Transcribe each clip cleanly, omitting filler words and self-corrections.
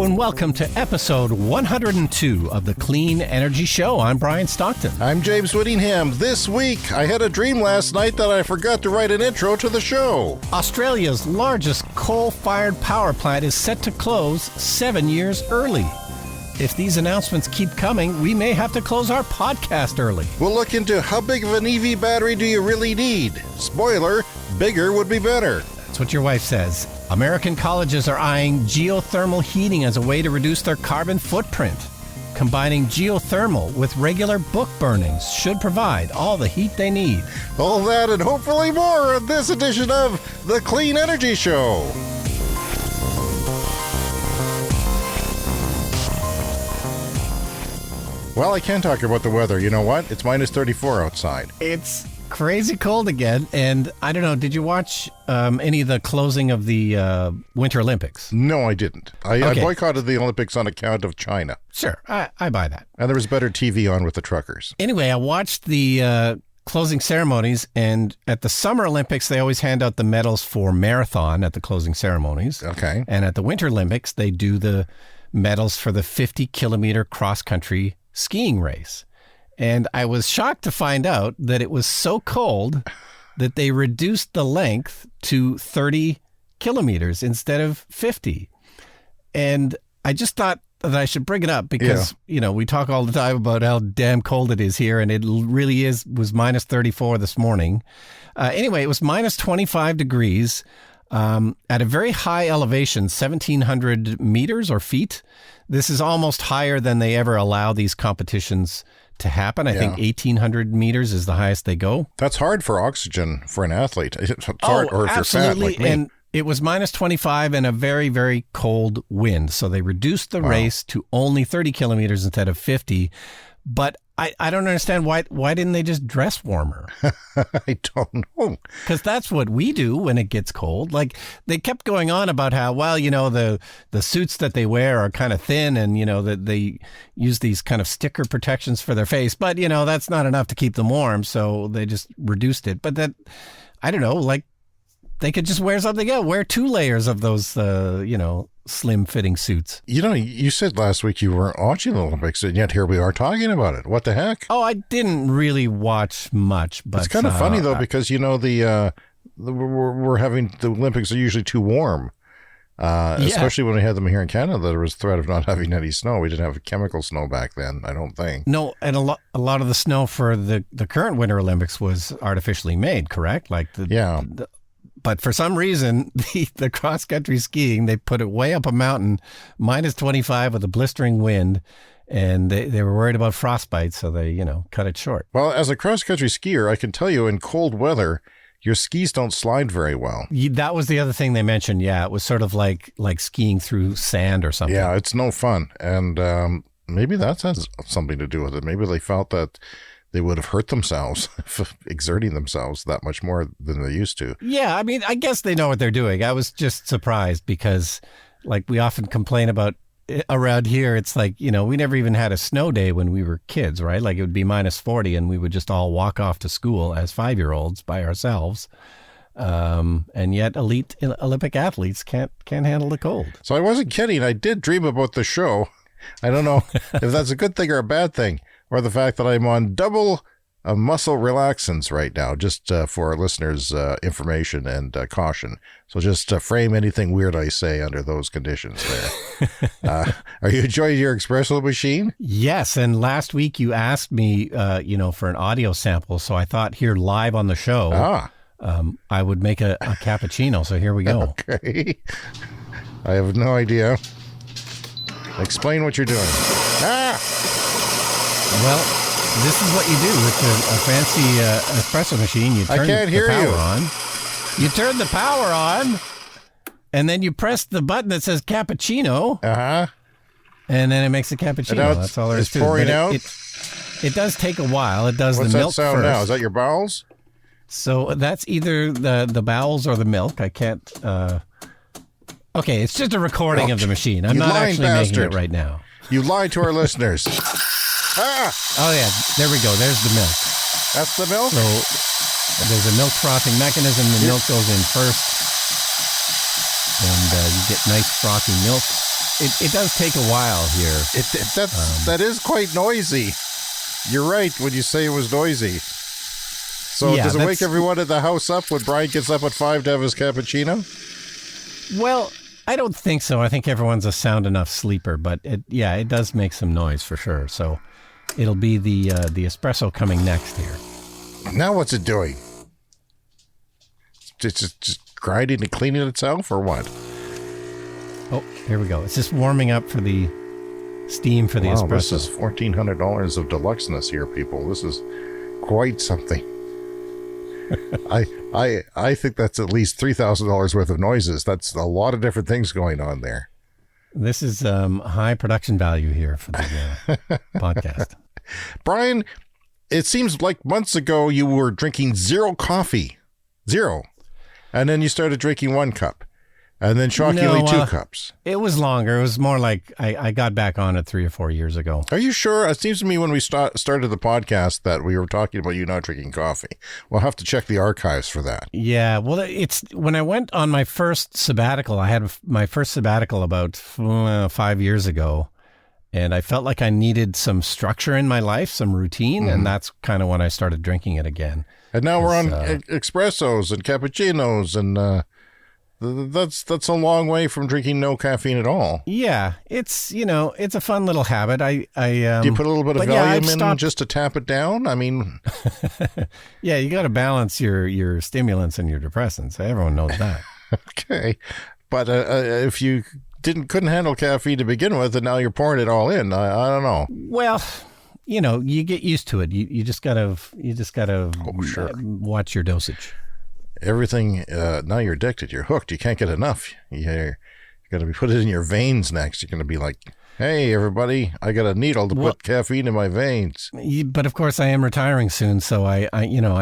and welcome to episode 102 of the Clean Energy Show. I'm Brian Stockton. I'm James Whittingham. This week, I had a dream last night that I forgot to write an intro to the show. Australia's largest coal-fired power plant is set to close 7 years early. If these announcements keep coming, we may have to close our podcast early. We'll look into how big of an EV battery do you really need. Spoiler, bigger would be better. That's what your wife says. American colleges are eyeing geothermal heating as a way to reduce their carbon footprint. Combining geothermal with regular book burnings should provide all the heat they need. All that and hopefully more in this edition of the Clean Energy Show. Well, I can talk about the weather. You know what? It's minus 34 outside. It's crazy cold again, and I don't know, did you watch any of the closing of the Winter Olympics? No, I didn't. I boycotted the Olympics on account of China. Sure, I buy that. And there was better TV on with the truckers. Anyway, I watched the closing ceremonies, and at the Summer Olympics, they always hand out the medals for marathon at the closing ceremonies. Okay. And at the Winter Olympics, they do the medals for the 50-kilometer cross-country skiing race. And I was shocked to find out that it was so cold that they reduced the length to 30 kilometers instead of 50. And I just thought that I should bring it up because, you know, we talk all the time about how damn cold it is here, and it really was minus 34 this morning. Anyway, it was minus 25 degrees at a very high elevation, 1,700 meters or feet. This is almost higher than they ever allow these competitions to happen. I think 1,800 meters is the highest they go. That's hard for oxygen for an athlete. It's hard, or if absolutely. You're fat like me. And it was minus 25 and a very, very cold wind. So they reduced the race to only 30 kilometers instead of 50. But I don't understand why didn't they just dress warmer? I don't know. Because that's what we do when it gets cold. Like, they kept going on about how, well, you know, the suits that they wear are kind of thin, and, you know, that they use these kind of sticker protections for their face. But, you know, that's not enough to keep them warm, so they just reduced it. But that, I don't know, like, they could just wear something else. Wear 2 layers of those, you know, slim-fitting suits. You know, you said last week you weren't watching the Olympics, and yet here we are talking about it. What the heck? Oh, I didn't really watch much, but it's kind of funny though, because you know we're having the Olympics are usually too warm, especially when we had them here in Canada. There was threat of not having any snow. We didn't have chemical snow back then, I don't think. No, and a lot of the snow for the current Winter Olympics was artificially made, correct? Like but for some reason, the cross-country skiing, they put it way up a mountain, minus 25 with a blistering wind, and they were worried about frostbite, so they, you know, cut it short. Well, as a cross-country skier, I can tell you in cold weather, your skis don't slide very well. That was the other thing they mentioned, yeah. It was sort of like skiing through sand or something. Yeah, it's no fun, and maybe that has something to do with it. Maybe they felt that they would have hurt themselves exerting themselves that much more than they used to. Yeah, I mean, I guess they know what they're doing. I was just surprised because, like, we often complain about around here, it's like, you know, we never even had a snow day when we were kids, right? Like, it would be minus 40 and we would just all walk off to school as 5-year-olds by ourselves. And yet elite Olympic athletes can't handle the cold. So I wasn't kidding. I did dream about the show. I don't know if that's a good thing or a bad thing, or the fact that I'm on double muscle relaxants right now, just for our listeners' information and caution. So just frame anything weird I say under those conditions there. Are you enjoying your espresso machine? Yes, and last week you asked me, you know, for an audio sample, so I thought here live on the show, I would make a cappuccino, so here we go. Okay. I have no idea. Explain what you're doing. Well, this is what you do with a fancy espresso machine. You turn the power on. You turn the power on, and then you press the button that says cappuccino. And then it makes a cappuccino. That's all there is to it. It's pouring out? It does take a while. It does. What's the milk that sound first. now? Is that your bowels? So that's either the bowels or the milk. I can't... Okay, it's just a recording of the machine. I'm not actually making it right now. You lied to our listeners. Oh, yeah. There we go. There's the milk. That's the milk? So there's a milk frothing mechanism. The milk goes in first. And you get nice frothy milk. it does take a while here. That is quite noisy. You're right when you say it was noisy. So does it wake everyone at the house up when Brian gets up at 5 to have his cappuccino? Well, I don't think so. I think everyone's a sound enough sleeper, but it does make some noise for sure. So it'll be the espresso coming next here. Now what's it doing? Just grinding and cleaning itself, or what? Oh, here we go. It's just warming up for the steam for the espresso. This is $1,400 of deluxeness here, people. This is quite something. I think that's at least $3,000 worth of noises. That's a lot of different things going on there. This is high production value here for the podcast. Brian, it seems like months ago you were drinking zero coffee. Zero. And then you started drinking 1 cup. And then shockingly 2 cups. It was longer. It was more like I got back on it 3 or 4 years ago. Are you sure? It seems to me when we started the podcast that we were talking about you not drinking coffee. We'll have to check the archives for that. Yeah. Well, it's when I went on my first sabbatical. I had my first sabbatical about 5 years ago. And I felt like I needed some structure in my life, some routine. And that's kind of when I started drinking it again. And now we're on expressos and cappuccinos and... That's a long way from drinking no caffeine at all. Yeah, it's a fun little habit. Do you put a little bit of Valium in just to tap it down? I mean, yeah, you got to balance your stimulants and your depressants. Everyone knows that. Okay, but if you couldn't handle caffeine to begin with, and now you're pouring it all in, I don't know. Well, you get used to it. You just gotta watch your dosage. Everything, now you're addicted. You're hooked. You can't get enough. You're going to be put it in your veins next. You're going to be like, hey, everybody, I got a needle to put caffeine in my veins. But of course, I am retiring soon, so I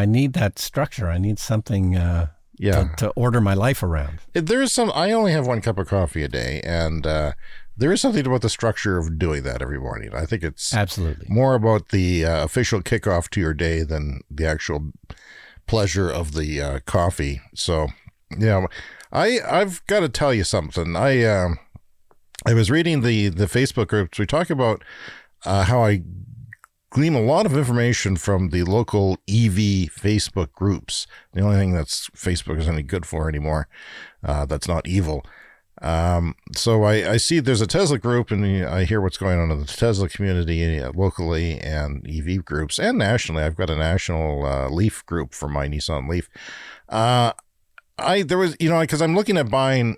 need that structure. I need something to order my life around. I only have 1 cup of coffee a day, and there is something about the structure of doing that every morning. I think it's absolutely more about the official kickoff to your day than the actual pleasure of the coffee. So I've got to tell you something. I was reading the Facebook groups. We talk about how I glean a lot of information from the local EV Facebook groups. The only thing that's Facebook is any good for anymore that's not evil. So I see there's a Tesla group, and I hear what's going on in the Tesla community locally, and EV groups, and nationally. I've got a national Leaf group for my Nissan Leaf. Because I'm looking at buying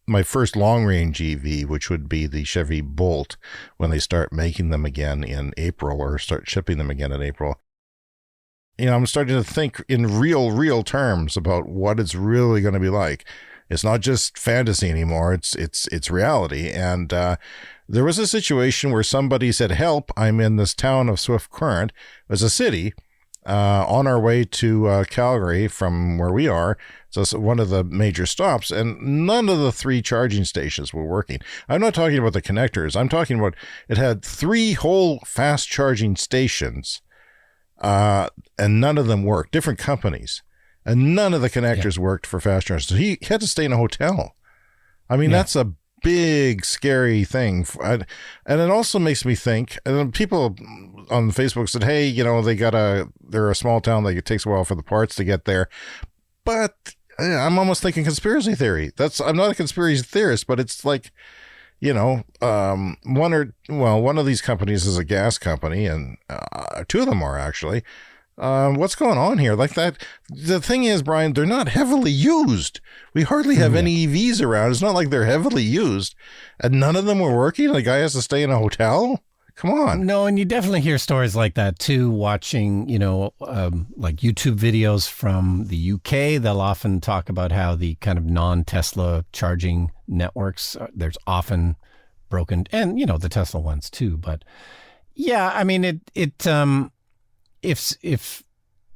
my first long range EV, which would be the Chevy Bolt when they start making them again in April, or start shipping them again in April. I'm starting to think in real terms about what it's really going to be like. It's not just fantasy anymore. It's reality. And there was a situation where somebody said, help, I'm in this town of Swift Current. It was a city on our way to Calgary from where we are. So it's one of the major stops. And none of the 3 charging stations were working. I'm not talking about the connectors. I'm talking about it had 3 whole fast charging stations. And none of them worked. Different companies. And none of the connectors worked for fast chargers. So he had to stay in a hotel. I mean, that's a big, scary thing. And it also makes me think, and then people on Facebook said, hey, they're a small town. Like, it takes a while for the parts to get there. But I'm almost thinking conspiracy theory. I'm not a conspiracy theorist, but it's like, one of these companies is a gas company, and 2 of them are actually. What's going on here? Like that. The thing is, Brian, they're not heavily used. We hardly have any EVs around. It's not like they're heavily used, and none of them were working. The guy has to stay in a hotel. Come on. No, and you definitely hear stories like that too. Watching, like YouTube videos from the UK, they'll often talk about how the kind of non-Tesla charging networks, there's often broken, and the Tesla ones too. But yeah, I mean, if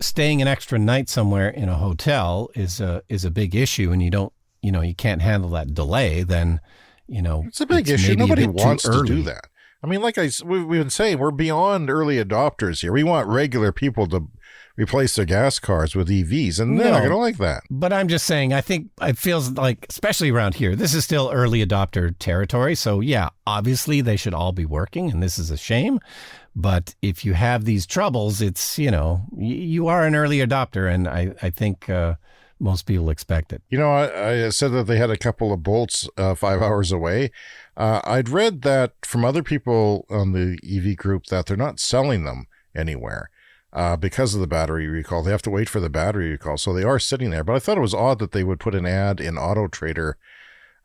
staying an extra night somewhere in a hotel is a big issue, and you can't handle that delay, then it's a big issue. Nobody wants to do that. I mean, we've been saying, we're beyond early adopters here. We want regular people to replace their gas cars with EVs, and they're not going to like that. But I'm just saying, I think it feels like, especially around here, this is still early adopter territory. So yeah, obviously they should all be working, and this is a shame. But if you have these troubles, it's, you are an early adopter, and I think most people expect it. I said that they had a couple of bolts 5 hours away. I'd read that from other people on the EV group that they're not selling them anywhere because of the battery recall. They have to wait for the battery recall. So they are sitting there. But I thought it was odd that they would put an ad in Auto Trader,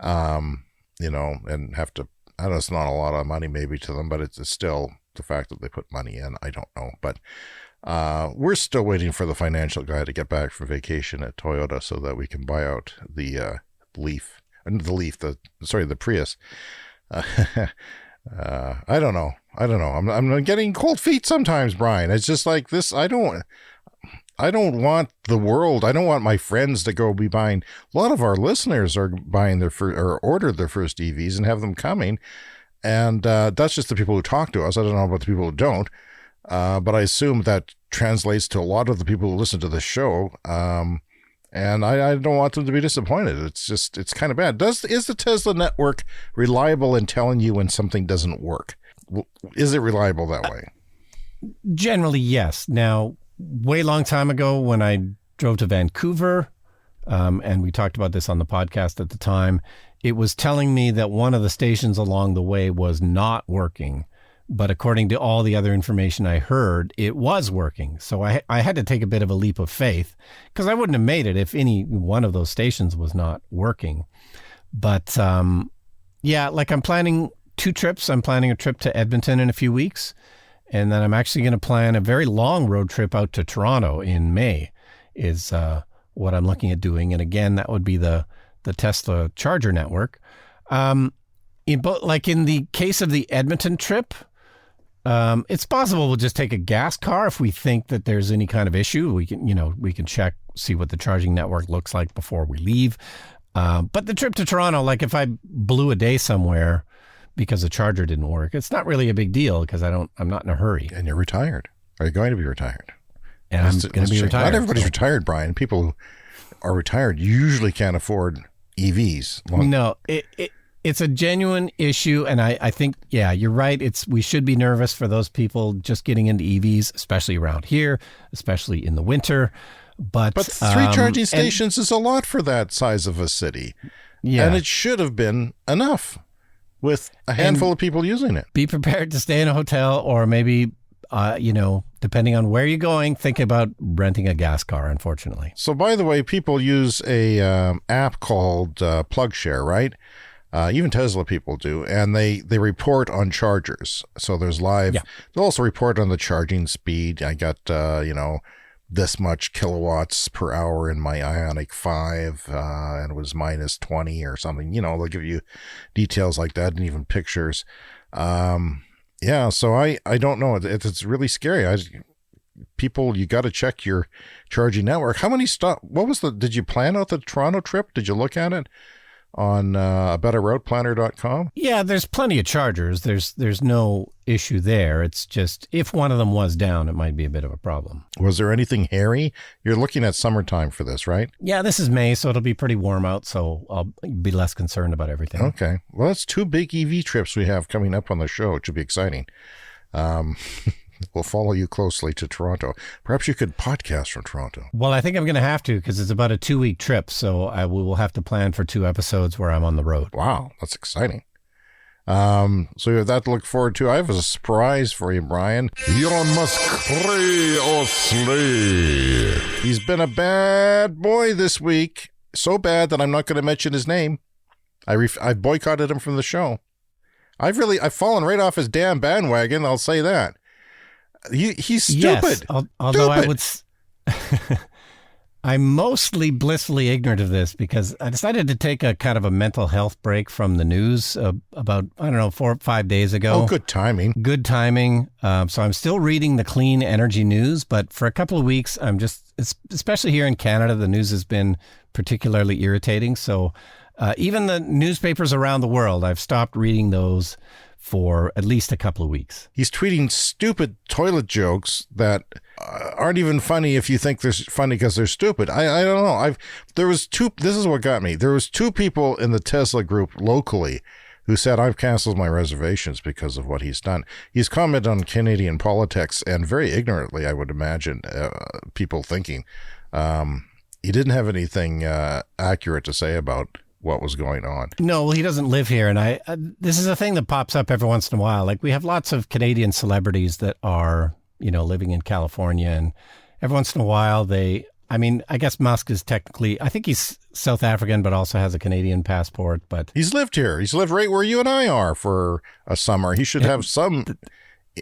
and have to, I don't know, it's not a lot of money maybe to them, but it's still the fact that they put money in. I don't know. But we're still waiting for the financial guy to get back from vacation at Toyota so that we can buy out the the Prius. I don't know. I'm getting cold feet sometimes, Brian. It's just like this. I don't want the world. I don't want my friends to go be buying. A lot of our listeners are buying their first, or ordered their first EVs and have them coming. And that's just the people who talk to us. I don't know about the people who don't. But I assume that translates to a lot of the people who listen to the show. And I don't want them to be disappointed. It's kind of bad. Is the Tesla network reliable in telling you when something doesn't work? Is it reliable that way? Generally, yes. Now, way long time ago when I drove to Vancouver, and we talked about this on the podcast at the time, it was telling me that one of the stations along the way was not working. But according to all the other information I heard, it was working. So I had to take a bit of a leap of faith because I wouldn't have made it if any one of those stations was not working. But I'm planning 2 trips. I'm planning a trip to Edmonton in a few weeks. And then I'm actually going to plan a very long road trip out to Toronto in May is what I'm looking at doing. And again, that would be the Tesla charger network. In the case of the Edmonton trip, it's possible we'll just take a gas car if we think that there's any kind of issue. We can check, see what the charging network looks like before we leave. But the trip to Toronto, like if I blew a day somewhere because the charger didn't work, it's not really a big deal because I'm not in a hurry. And you're retired. Are you going to be retired? And I'm going to be retired. Not everybody's retired, Brian. People who are retired usually can't afford EVs. No, it's a genuine issue, and I think, yeah, you're right. We should be nervous for those people just getting into EVs, especially around here, especially in the winter. But 3 charging stations is a lot for that size of a city. Yeah. And it should have been enough with a handful of people using it. Be prepared to stay in a hotel or maybe, depending on where you're going, think about renting a gas car, unfortunately. So, by the way, people use a app called PlugShare, right? Even Tesla people do, and they report on chargers. So there's live. Yeah. They'll also report on the charging speed. I got this much kilowatts per hour in my Ioniq 5, and it was minus 20 or something. They'll give you details like that and even pictures. So I don't know. It's really scary. People, you got to check your charging network. How many did you plan out the Toronto trip? Did you look at it on betterrouteplanner.com? Yeah, there's plenty of chargers. There's no issue there. It's just if one of them was down, it might be a bit of a problem. Was there anything hairy? You're looking at summertime for this, right? Yeah, this is May, so it'll be pretty warm out, so I'll be less concerned about everything. Okay. Well, that's 2 big EV trips we have coming up on the show. It should be exciting. We'll follow you closely to Toronto. Perhaps you could podcast from Toronto. Well, I think I'm going to have to because it's about a 2-week trip. So we will have to plan for 2 episodes where I'm on the road. Wow, that's exciting. So you have that to look forward to. I have a surprise for you, Brian. Elon Musk, pray or slay. He's been a bad boy this week. So bad that I'm not going to mention his name. I boycotted him from the show. I've fallen right off his damn bandwagon. I'll say that. He's stupid. Yes, although I would, I'm mostly blissfully ignorant of this because I decided to take a kind of a mental health break from the news about, 4 or 5 days ago. Oh, good timing. Good timing. So I'm still reading the clean energy news, but for a couple of weeks, especially here in Canada, the news has been particularly irritating. So even the newspapers around the world, I've stopped reading those for at least a couple of weeks. He's tweeting stupid toilet jokes that aren't even funny if you think they're funny because they're stupid. I don't know. This is what got me. There was 2 people in the Tesla group locally who said, I've canceled my reservations because of what he's done. He's commented on Canadian politics, and very ignorantly, I would imagine, people thinking. He didn't have anything accurate to say about what was going on. No, well, he doesn't live here. And this is a thing that pops up every once in a while. Like, we have lots of Canadian celebrities that are, living in California. And every once in a while, I guess Musk is technically, I think he's South African, but also has a Canadian passport. But he's lived here. He's lived right where you and I are for a summer. He should have some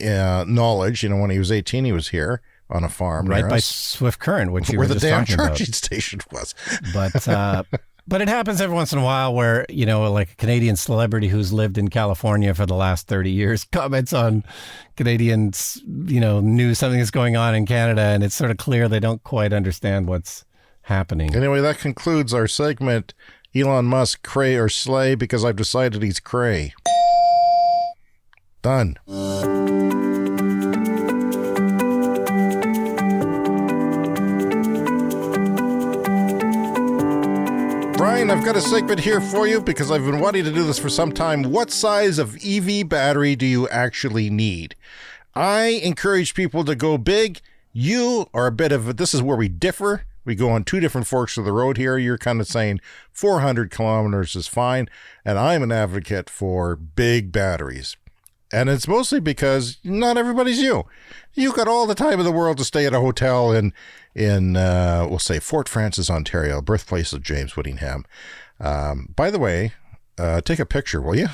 knowledge. When he was 18, he was here on a farm. Right by Swift Current, which you were where the just damn talking charging about. station was. But it happens every once in a while where, like a Canadian celebrity who's lived in California for the last 30 years comments on Canadians, news, something that's going on in Canada, and it's sort of clear they don't quite understand what's happening. Anyway, that concludes our segment, Elon Musk, cray or slay, because I've decided he's cray. Done. Brian, I've got a segment here for you because I've been wanting to do this for some time. What size of EV battery do you actually need? I encourage people to go big. You are this is where we differ. We go on 2 different forks of the road here. You're kind of saying 400 kilometers is fine. And I'm an advocate for big batteries. And it's mostly because not everybody's you. You got all the time in the world to stay at a hotel in we'll say Fort Frances, Ontario, birthplace of James Whittingham. By the way, take a picture, will you?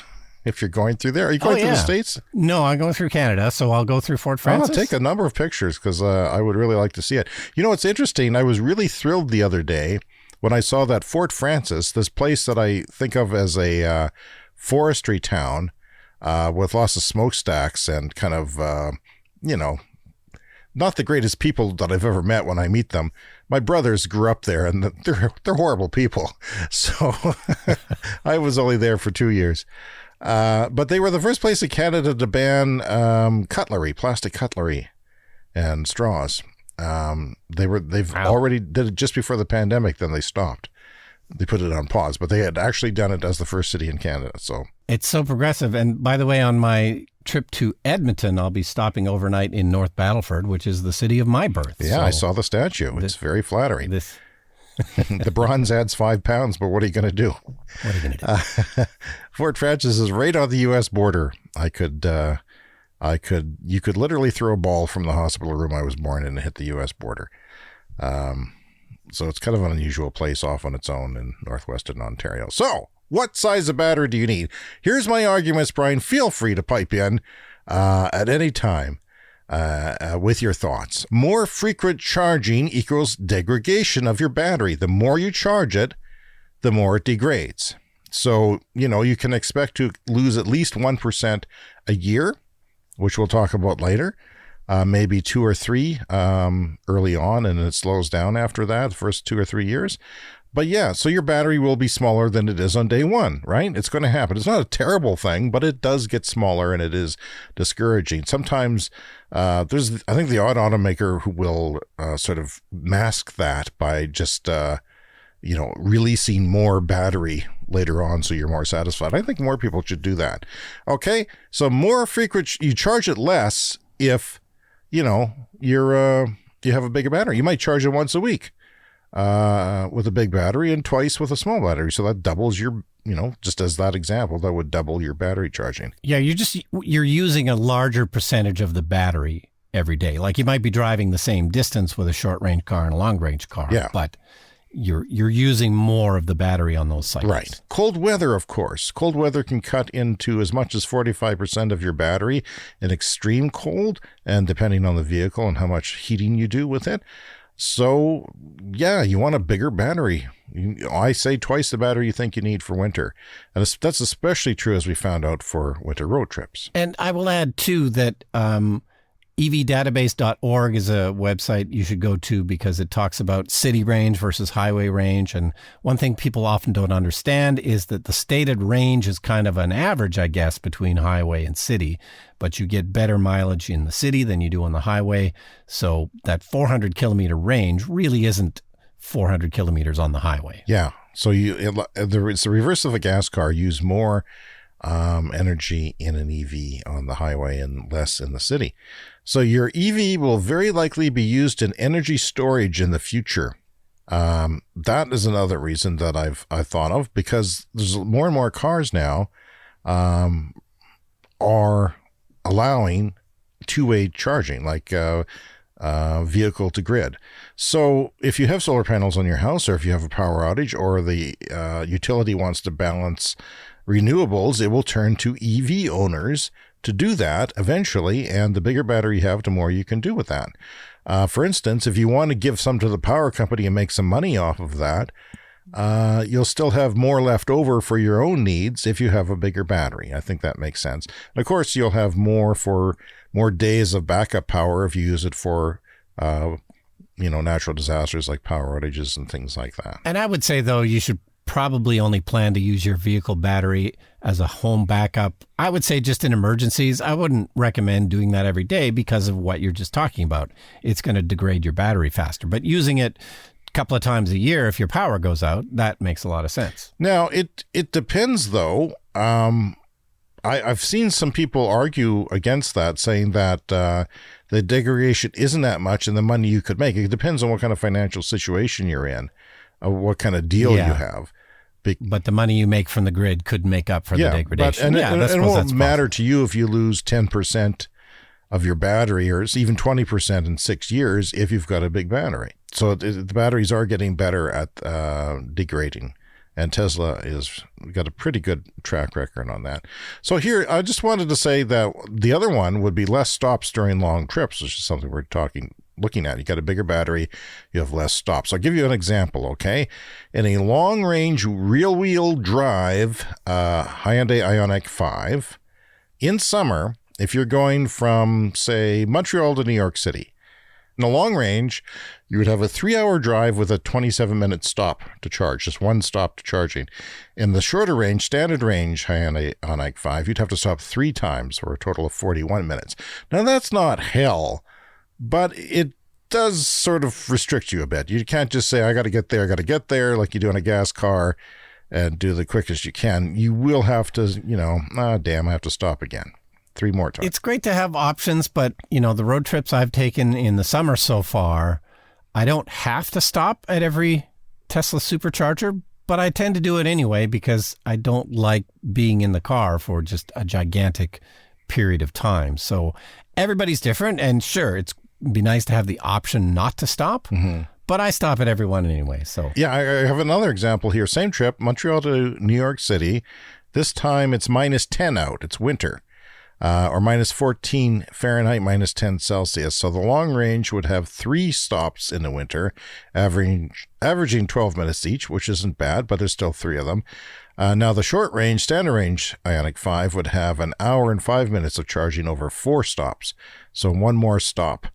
If you're going through there. Are you going through the States? No, I'm going through Canada, so I'll go through Fort Frances. I'll take a number of pictures because I would really like to see it. It's interesting. I was really thrilled the other day when I saw that Fort Frances, this place that I think of as a forestry town, with lots of smokestacks and kind of, not the greatest people that I've ever met when I meet them. My brothers grew up there, and they're horrible people. So I was only there for 2 years. But they were the first place in Canada to ban plastic cutlery and straws. They've already did it just before the pandemic, then they stopped. They put it on pause, but they had actually done it as the first city in Canada. So it's so progressive. And by the way, on my trip to Edmonton, I'll be stopping overnight in North Battleford, which is the city of my birth. Yeah, so I saw the statue. It's very flattering. The bronze adds 5 pounds, but what are you going to do? What are you going to do? Fort Frances is right on the U.S. border. You could literally throw a ball from the hospital room I was born in and hit the U.S. border. So it's kind of an unusual place off on its own in northwestern Ontario. So what size of battery do you need? Here's my arguments, Brian. Feel free to pipe in at any time with your thoughts. More frequent charging equals degradation of your battery. The more you charge it, the more it degrades. So, you can expect to lose at least 1% a year, which we'll talk about later. Maybe 2 or 3 early on, and it slows down after that, the first 2 or 3 years. But yeah, so your battery will be smaller than it is on day one, right? It's going to happen. It's not a terrible thing, but it does get smaller, and it is discouraging. Sometimes I think the odd automaker who will sort of mask that by just, releasing more battery later on so you're more satisfied. I think more people should do that. Okay, so more frequent, you charge it less if you have a bigger battery. You might charge it once a week with a big battery and twice with a small battery. So that doubles your, just as that example, that would double your battery charging. Yeah, you're using a larger percentage of the battery every day. Like you might be driving the same distance with a short range car and a long range car, but you're using more of the battery on those cycles. Right. Cold weather, of course. Cold weather can cut into as much as 45% of your battery in extreme cold, and depending on the vehicle and how much heating you do with it. So, yeah, you want a bigger battery. I say twice the battery you think you need for winter. And that's especially true, as we found out, for winter road trips. And I will add, too, that evdatabase.org is a website you should go to because it talks about city range versus highway range. And one thing people often don't understand is that the stated range is kind of an average, I guess, between highway and city, but you get better mileage in the city than you do on the highway. So that 400 kilometer range really isn't 400 kilometers on the highway. Yeah. So it's the reverse of a gas car. Use more energy in an EV on the highway and less in the city. So your EV will very likely be used in energy storage in the future. That is another reason that I've thought of, because there's more and more cars now are allowing two-way charging, like vehicle to grid. So if you have solar panels on your house, or if you have a power outage, or the utility wants to balance renewables, it will turn to EV owners to do that eventually, and the bigger battery you have, the more you can do with that. For instance, if you want to give some to the power company and make some money off of that, you'll still have more left over for your own needs if you have a bigger battery. I think that makes sense. And of course, you'll have more days of backup power if you use it for natural disasters like power outages and things like that. And I would say, though, you should probably only plan to use your vehicle battery as a home backup. I would say just in emergencies. I wouldn't recommend doing that every day because of what you're just talking about. It's going to degrade your battery faster. But using it a couple of times a year if your power goes out, that makes a lot of sense. Now, it depends, though. I've seen some people argue against that, saying that the degradation isn't that much and the money you could make. It depends on what kind of financial situation you're in, what kind of deal you have. But the money you make from the grid could make up for the degradation. It won't matter to you if you lose 10% of your battery, or even 20% in 6 years if you've got a big battery. So the batteries are getting better at degrading. And Tesla has got a pretty good track record on that. So here, I just wanted to say that the other one would be less stops during long trips, which is something we're looking at. You got a bigger battery, you have less stops. I'll give you an example, okay? In a long-range rear-wheel drive Hyundai Ioniq 5, in summer, if you're going from, say, Montreal to New York City, in the long range, you would have a 3-hour drive with a 27-minute stop to charge, just one stop to charging. In the shorter range, standard range Hyundai Ioniq 5, you'd have to stop 3 times, or a total of 41 minutes. Now, that's not hell, but it does sort of restrict you a bit. You can't just say, I got to get there, like you do in a gas car, and do the quickest you can. You will have to, I have to stop again. 3 more times. It's great to have options, but, the road trips I've taken in the summer so far, I don't have to stop at every Tesla supercharger, but I tend to do it anyway because I don't like being in the car for just a gigantic period of time. So everybody's different, and sure, it'd be nice to have the option not to stop, but I stop at every one anyway. So yeah, I have another example here. Same trip, Montreal to New York City. This time it's -10 out. It's winter. Or -14 Fahrenheit, -10 Celsius. So the long range would have 3 stops in the winter, averaging 12 minutes each, which isn't bad, but there's still 3 of them. Now the short range, standard range Ioniq 5 would have 1 hour and 5 minutes of charging over 4 stops. So 1 more stop.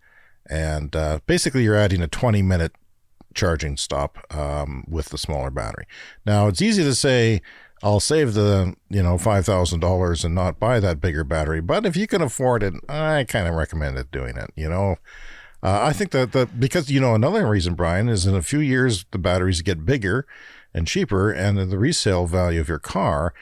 And basically you're adding a 20-minute charging stop with the smaller battery. Now it's easy to say, I'll save the, $5,000 and not buy that bigger battery. But if you can afford it, I kind of recommend doing it, I think that because, another reason, Brian, is in a few years, the batteries get bigger and cheaper, and the resale value of your car,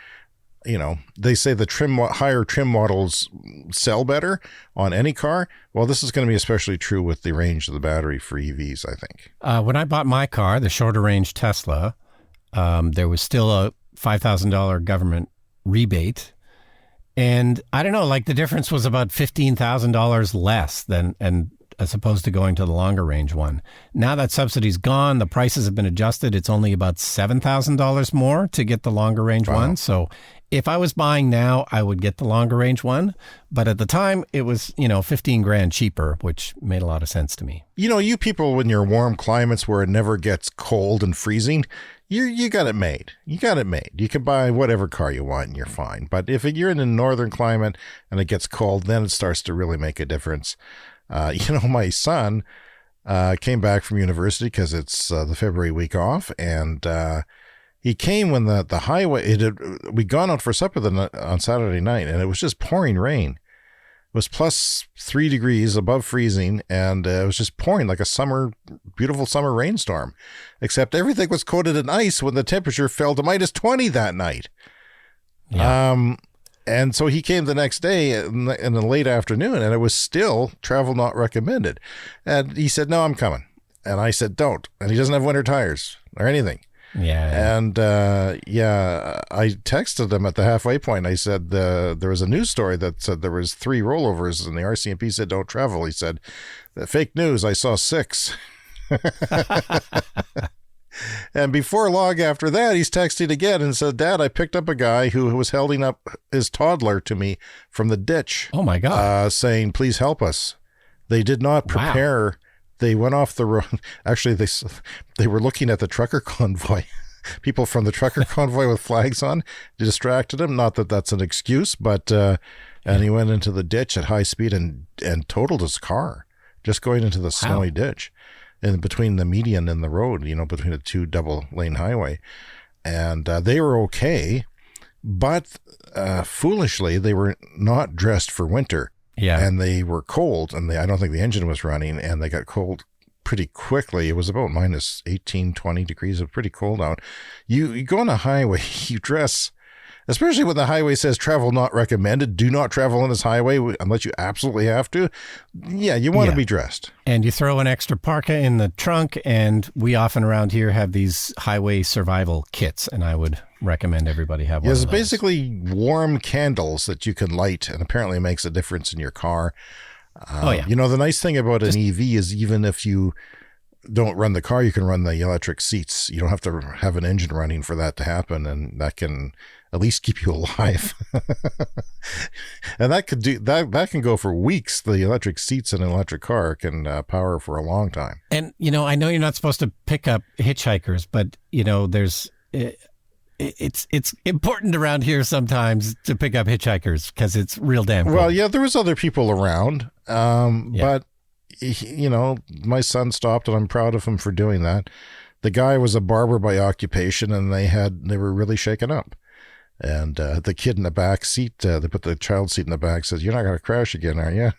they say the higher trim models sell better on any car. Well, this is going to be especially true with the range of the battery for EVs, I think. When I bought my car, the shorter range Tesla, there was still a $5,000 government rebate. And I don't know, the difference was about $15,000 less than, and as opposed to going to the longer range one. Now that subsidy's gone, the prices have been adjusted. It's only about $7,000 more to get the longer range one. So if I was buying now, I would get the longer range one. But at the time, it was, 15 grand cheaper, which made a lot of sense to me. You people in your warm climates where it never gets cold and freezing, you got it made. You got it made. You can buy whatever car you want and you're fine. But if you're in a northern climate and it gets cold, then it starts to really make a difference. My son came back from university because it's the February week off, and he came when the highway, we'd gone out for supper on Saturday night, and it was just pouring rain. It was plus 3 degrees above freezing, and it was just pouring like a beautiful summer rainstorm, except everything was coated in ice when the temperature fell to minus 20 that night. Yeah. And so he came the next day in the late afternoon, and it was still travel not recommended. And he said, no, I'm coming. And I said, don't. And he doesn't have winter tires or anything. Yeah. And I texted him at the halfway point. I said there was a news story that said there was 3 rollovers, and the RCMP said don't travel. He said, fake news. I saw 6. And before long after that, he's texted again and said, Dad, I picked up a guy who was holding up his toddler to me from the ditch. Oh, my God. Saying, please help us. They did not prepare. Wow. They went off the road. Actually, they were looking at the trucker convoy. People from the trucker convoy with flags on distracted him. Not that that's an excuse, but and he went into the ditch at high speed and totaled his car, just going into the snowy ditch. In between the median and the road, between the 2 double-lane highway. And they were okay, but foolishly, they were not dressed for winter. Yeah. And they were cold, and I don't think the engine was running, and they got cold pretty quickly. It was about minus 18, 20 degrees. It was pretty cold out. You go on a highway, you dress... Especially when the highway says travel not recommended, do not travel on this highway unless you absolutely have to. Yeah, you want to be dressed. And you throw an extra parka in the trunk, and we often around here have these highway survival kits, and I would recommend everybody have one of those. It's basically warm candles that you can light, and apparently it makes a difference in your car. The nice thing about an EV is even if you don't run the car, you can run the electric seats. You don't have to have an engine running for that to happen, and that can at least keep you alive. And that can go for weeks. The electric seats in an electric car can power for a long time. And I know you're not supposed to pick up hitchhikers, but there's it's important around here sometimes to pick up hitchhikers because it's real damn cool. Well, yeah, there was other people around, but my son stopped, and I'm proud of him for doing that. The guy was a barber by occupation, and they were really shaken up. And the kid in the back seat, they put the child seat in the back, says, "You're not going to crash again, are you?"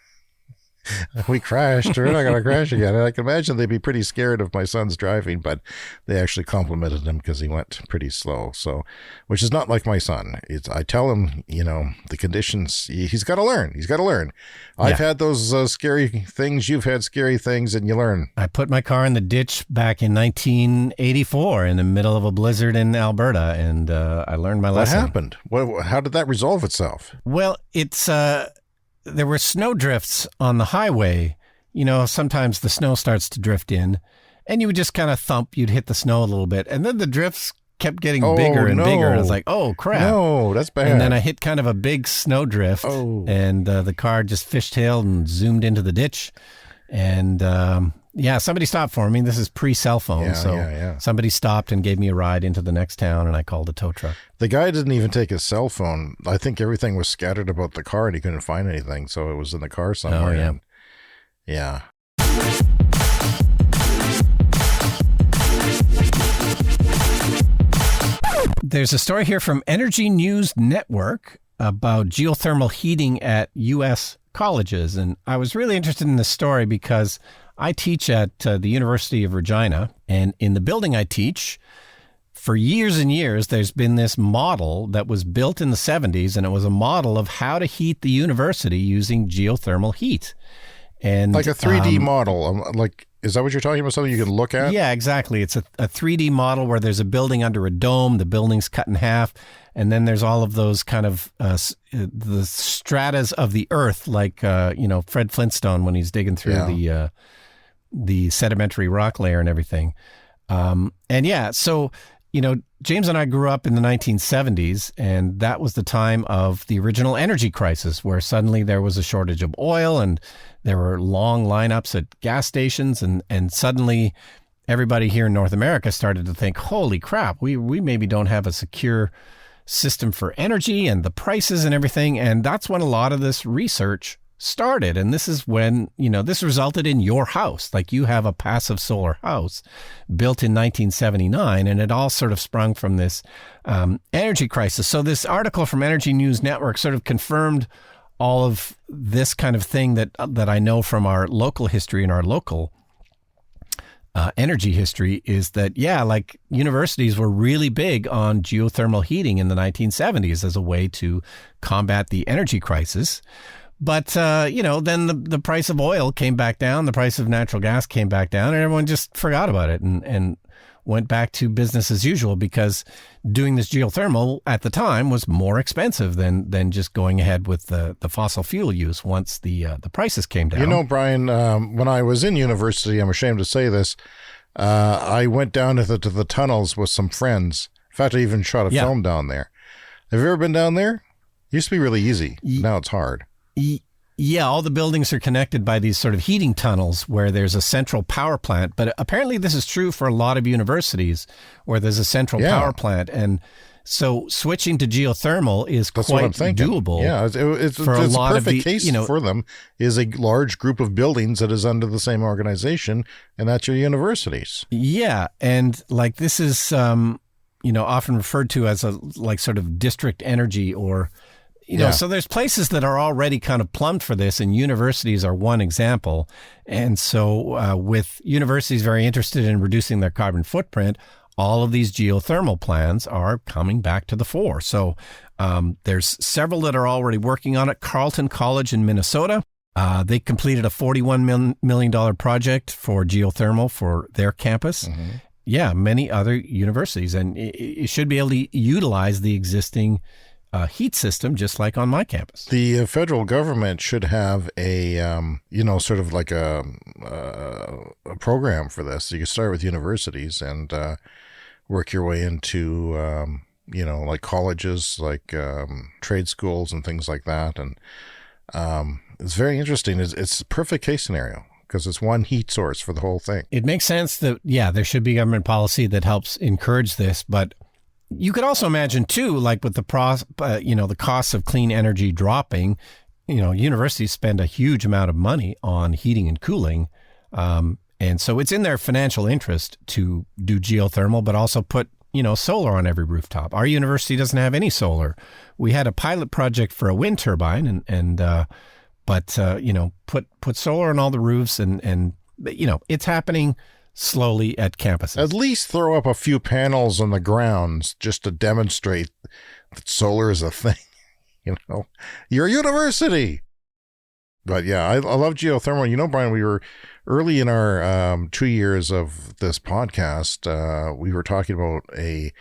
We crashed. We're not going to crash again. And I can imagine they'd be pretty scared of my son's driving, but they actually complimented him because he went pretty slow. So, which is not like my son. I tell him, the conditions, he's got to learn. He's got to learn. I've had those scary things. You've had scary things, and you learn. I put my car in the ditch back in 1984 in the middle of a blizzard in Alberta, and I learned my lesson. What happened? How did that resolve itself? Well, it's... there were snow drifts on the highway. Sometimes the snow starts to drift in, and you would just kind of thump. You'd hit the snow a little bit, and then the drifts kept getting bigger and bigger. And I was like, oh, crap. No, that's bad. And then I hit kind of a big snow drift, and the car just fishtailed and zoomed into the ditch. And somebody stopped for me. This is pre-cell phone, somebody stopped and gave me a ride into the next town, and I called a tow truck. The guy didn't even take his cell phone. I think everything was scattered about the car, and he couldn't find anything, so it was in the car somewhere. Oh, yeah. There's a story here from Energy News Network about geothermal heating at U.S. colleges, and I was really interested in this story because I teach at the University of Regina, and in the building I teach, for years and years, there's been this model that was built in the 70s, and it was a model of how to heat the university using geothermal heat. And like a 3D model, like Is that what you're talking about? Something you can look at? Yeah, exactly. It's a 3D model where there's a building under a dome. The building's cut in half. And then there's all of those kind of the stratas of the earth, like, Fred Flintstone when he's digging through the sedimentary rock layer and everything. So, James and I grew up in the 1970s, and that was the time of the original energy crisis, where suddenly there was a shortage of oil and there were long lineups at gas stations, and suddenly everybody here in North America started to think, holy crap, we maybe don't have a secure system for energy and the prices and everything. And that's when a lot of this research started. And this is when, this resulted in your house. Like, you have a passive solar house built in 1979, and it all sort of sprung from this energy crisis. So this article from Energy News Network sort of confirmed all of this kind of thing that I know from our local history and our local energy history, is that, like, universities were really big on geothermal heating in the 1970s as a way to combat the energy crisis. But, then the price of oil came back down, the price of natural gas came back down, and everyone just forgot about it and went back to business as usual, because doing this geothermal at the time was more expensive than just going ahead with the fossil fuel use once the prices came down. Brian, when I was in university, I'm ashamed to say this, I went down to the tunnels with some friends. In fact, I even shot a film down there. Have you ever been down there? It used to be really easy. Now it's hard. Yeah, all the buildings are connected by these sort of heating tunnels where there's a central power plant. But apparently this is true for a lot of universities where there's a central power plant. And so switching to geothermal is quite doable. Yeah, it's a perfect case for them is a large group of buildings that is under the same organization, and that's your universities. Yeah, and like this is, often referred to as a like sort of district energy or... So there's places that are already kind of plumbed for this, and universities are one example. And so with universities very interested in reducing their carbon footprint, all of these geothermal plans are coming back to the fore. So there's several that are already working on it. Carleton College in Minnesota, they completed a $41 million project for geothermal for their campus. Mm-hmm. Yeah, many other universities. And it should be able to utilize the existing heat system, just like on my campus. The federal government should have a, sort of like a program for this. You can start with universities and work your way into, like colleges, like trade schools and things like that. And it's very interesting. It's a perfect case scenario because it's one heat source for the whole thing. It makes sense that, there should be government policy that helps encourage this, but you could also imagine too, like with the costs of clean energy dropping, universities spend a huge amount of money on heating and cooling. And so it's in their financial interest to do geothermal, but also put, solar on every rooftop. Our university doesn't have any solar. We had a pilot project for a wind turbine but put solar on all the roofs and it's happening slowly at campuses. At least throw up a few panels on the grounds just to demonstrate that solar is a thing. You're a university. But yeah, I love geothermal. Brian, we were early in our 2 years of this podcast. We were talking about the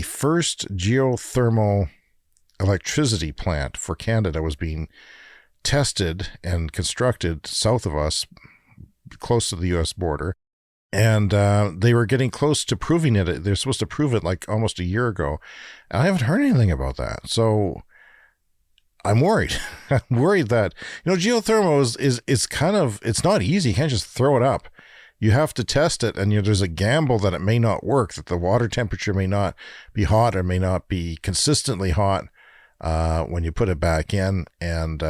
first geothermal electricity plant for Canada was being tested and constructed south of us, close to the U.S. border. And they were getting close to proving it. They're supposed to prove it like almost a year ago. And I haven't heard anything about that. So I'm worried. I'm worried that, geothermal is kind of, it's not easy. You can't just throw it up. You have to test it. And there's a gamble that it may not work, that the water temperature may not be hot or may not be consistently hot when you put it back in. And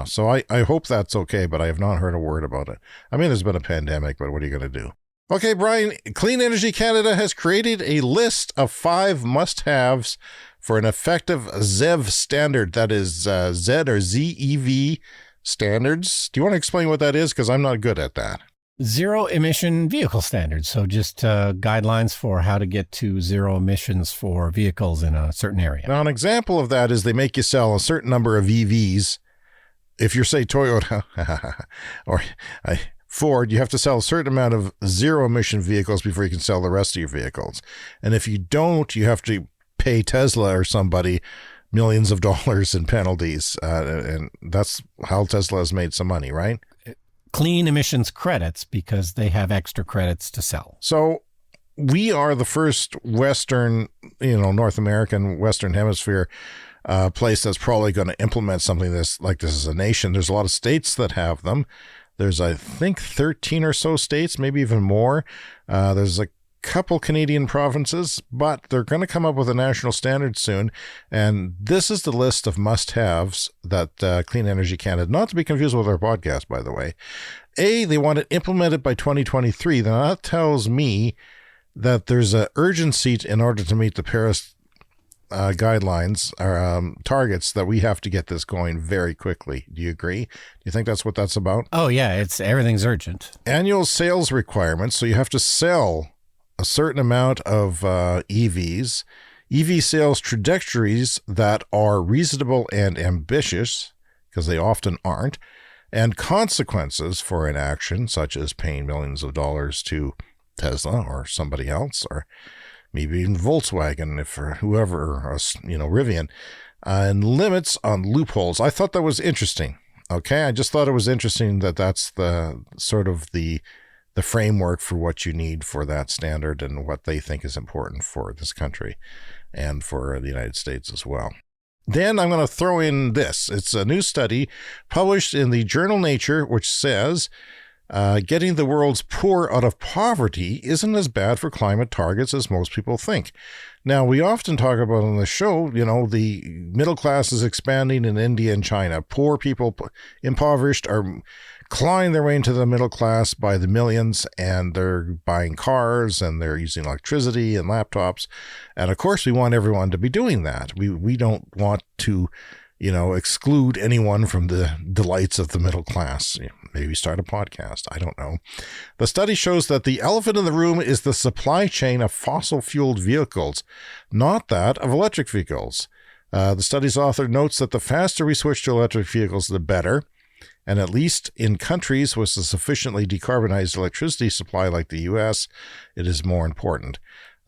so I hope that's okay, but I have not heard a word about it. I mean, there's been a pandemic, but what are you going to do? Okay, Brian, Clean Energy Canada has created a list of 5 must-haves for an effective ZEV standard. That is Z or ZEV standards. Do you want to explain what that is? Because I'm not good at that. Zero emission vehicle standards. So just guidelines for how to get to zero emissions for vehicles in a certain area. Now, an example of that is they make you sell a certain number of EVs. If you're, say, Toyota, or Ford, you have to sell a certain amount of zero-emission vehicles before you can sell the rest of your vehicles. And if you don't, you have to pay Tesla or somebody millions of dollars in penalties. And that's how Tesla has made some money, right? Clean emissions credits, because they have extra credits to sell. So we are the first Western, North American, Western Hemisphere place that's probably going to implement something like this as a nation. There's a lot of states that have them. There's, I think, 13 or so states, maybe even more. There's a couple Canadian provinces, but they're going to come up with a national standard soon. And this is the list of must-haves that Clean Energy Canada, not to be confused with our podcast, by the way. They want it implemented by 2023. Now, that tells me that there's an urgency in order to meet the Paris guidelines or targets, that we have to get this going very quickly. Do you agree? Do you think that's what that's about? Oh, yeah. Everything's urgent. Annual sales requirements. So you have to sell a certain amount of EVs, EV sales trajectories that are reasonable and ambitious, because they often aren't, and consequences for inaction, such as paying millions of dollars to Tesla or somebody else, or maybe even Volkswagen, or whoever, or, Rivian, and limits on loopholes. I thought that was interesting. Okay, I just thought it was interesting that that's the sort of the framework for what you need for that standard and what they think is important for this country and for the United States as well. Then I'm going to throw in this. It's a new study published in the journal Nature, which says getting the world's poor out of poverty isn't as bad for climate targets as most people think. Now, we often talk about on the show, the middle class is expanding in India and China. Poor people, impoverished, are clawing their way into the middle class by the millions, and they're buying cars and they're using electricity and laptops. And of course, we want everyone to be doing that. We don't want to, exclude anyone from the delights of the middle class. Maybe start a podcast. I don't know. The study shows that the elephant in the room is the supply chain of fossil-fueled vehicles, not that of electric vehicles. The study's author notes that the faster we switch to electric vehicles, the better. And at least in countries with a sufficiently decarbonized electricity supply like the U.S., it is more important.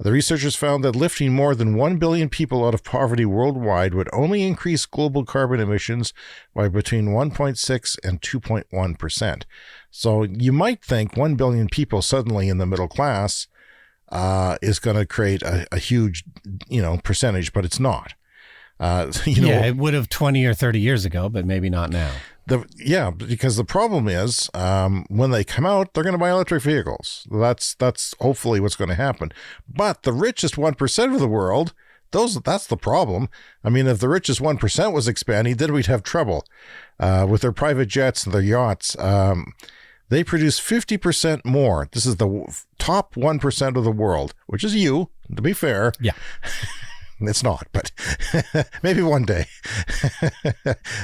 The researchers found that lifting more than 1 billion people out of poverty worldwide would only increase global carbon emissions by between 1.6 and 2.1%. So you might think 1 billion people suddenly in the middle class is going to create a huge, percentage, but it's not. It would have 20 or 30 years ago, but maybe not now. Because the problem is when they come out, they're going to buy electric vehicles. That's hopefully what's going to happen. But the richest 1% of the world, that's the problem. I mean, if the richest 1% was expanding, then we'd have trouble with their private jets and their yachts. They produce 50% more. This is the top 1% of the world, which is you, to be fair. Yeah. It's not, but maybe one day.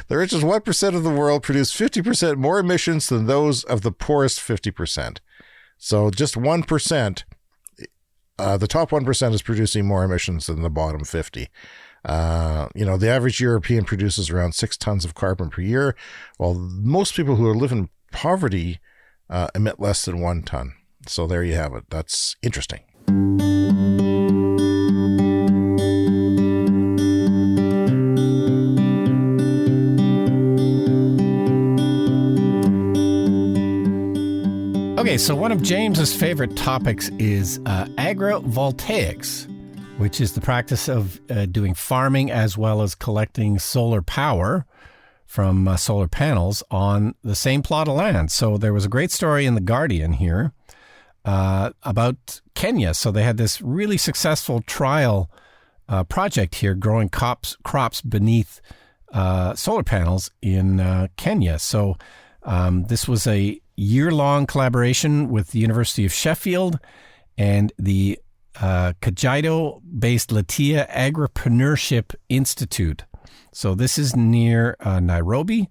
The richest 1% of the world produce 50% more emissions than those of the poorest 50%. So just 1%, the top 1% is producing more emissions than the bottom 50. The average European produces around 6 tons of carbon per year, while most people who live in poverty emit less than 1 ton. So there you have it. That's interesting. Okay, so one of James's favorite topics is agrovoltaics, which is the practice of doing farming as well as collecting solar power from solar panels on the same plot of land. So there was a great story in The Guardian here about Kenya. So they had this really successful trial project here growing crops beneath solar panels in Kenya. So this was a year-long collaboration with the University of Sheffield and the Kajiado-based Latia Agripreneurship Institute. So this is near Nairobi,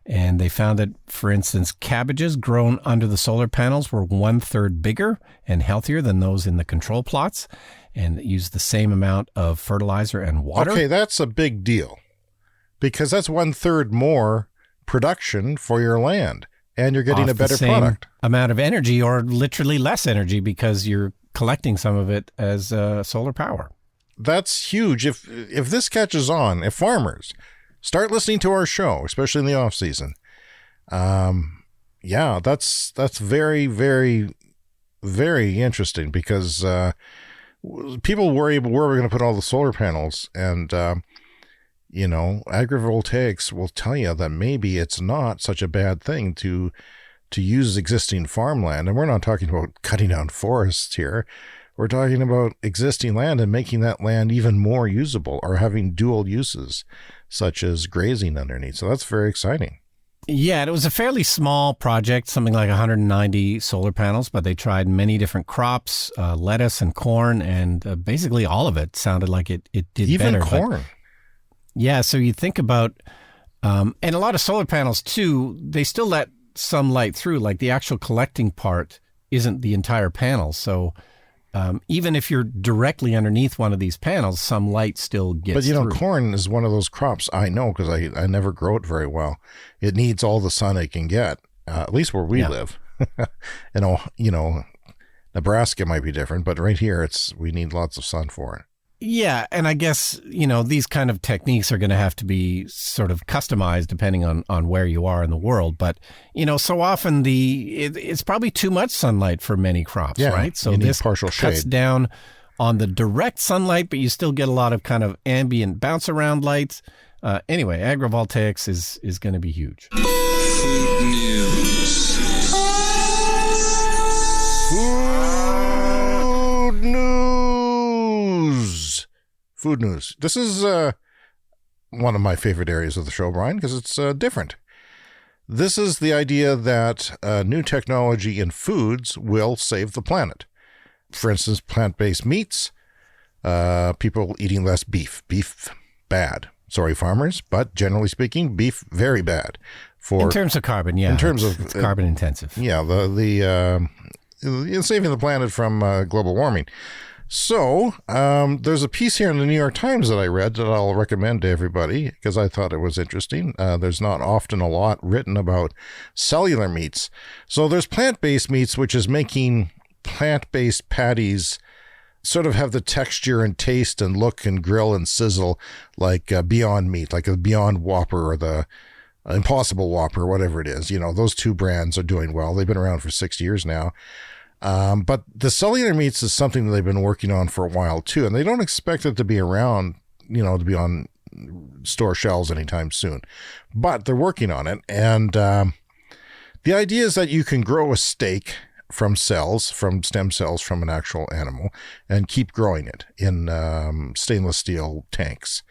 and they found that, for instance, cabbages grown under the solar panels were 1/3 bigger and healthier than those in the control plots, and used the same amount of fertilizer and water. Okay, that's a big deal, because that's 1/3 more production for your land. and you're getting off a better the same product. amount of energy, or literally less energy, because you're collecting some of it as solar power. That's huge. If this catches on, if farmers start listening to our show, especially in the off season, that's very, very, very interesting, because people worry about where we're going to put all the solar panels, and Agrovoltaics will tell you that maybe it's not such a bad thing to use existing farmland. And we're not talking about cutting down forests here. We're talking about existing land and making that land even more usable, or having dual uses, such as grazing underneath. So that's very exciting. Yeah, and it was a fairly small project, something like 190 solar panels, but they tried many different crops, lettuce and corn, and basically all of it sounded like it did even better. Even corn. Yeah, so you think about, and a lot of solar panels too, they still let some light through, like the actual collecting part isn't the entire panel. So even if you're directly underneath one of these panels, some light still gets through. But corn is one of those crops I know, because I never grow it very well. It needs all the sun it can get, at least where we live. Nebraska might be different, but right here we need lots of sun for it. Yeah, and I guess, these kind of techniques are going to have to be sort of customized depending on where you are in the world. But, so often it's probably too much sunlight for many crops, right? So this partial cuts shade down on the direct sunlight, but you still get a lot of kind of ambient bounce around lights. Anyway, agrovoltaics is going to be huge. Food news. Food news. This is one of my favorite areas of the show, Brian, because it's different. This is the idea that new technology in foods will save the planet. For instance, plant-based meats, people eating less beef. Beef, bad. Sorry, farmers, but generally speaking, beef, very bad. In terms of carbon, yeah. In terms it's carbon intensive. Yeah, the saving the planet from global warming. So there's a piece here in the New York Times that I read that I'll recommend to everybody, because I thought it was interesting. There's not often a lot written about cellular meats. So there's plant-based meats, which is making plant-based patties sort of have the texture and taste and look and grill and sizzle like Beyond Meat, like a Beyond Whopper or the Impossible Whopper, whatever it is. Those two brands are doing well. They've been around for 6 years now. But the cellular meats is something that they've been working on for a while too, and they don't expect it to be around, to be on store shelves anytime soon. But they're working on it, and the idea is that you can grow a steak from stem cells from an actual animal, and keep growing it in stainless steel tanks.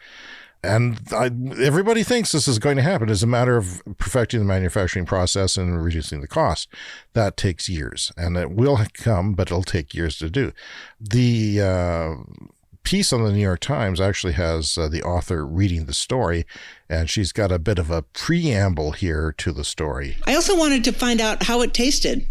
And everybody thinks this is going to happen. It's a matter of perfecting the manufacturing process and reducing the cost. That takes years, and it will come, but it'll take years to do. The piece on the New York Times actually has the author reading the story, and she's got a bit of a preamble here to the story. I also wanted to find out how it tasted.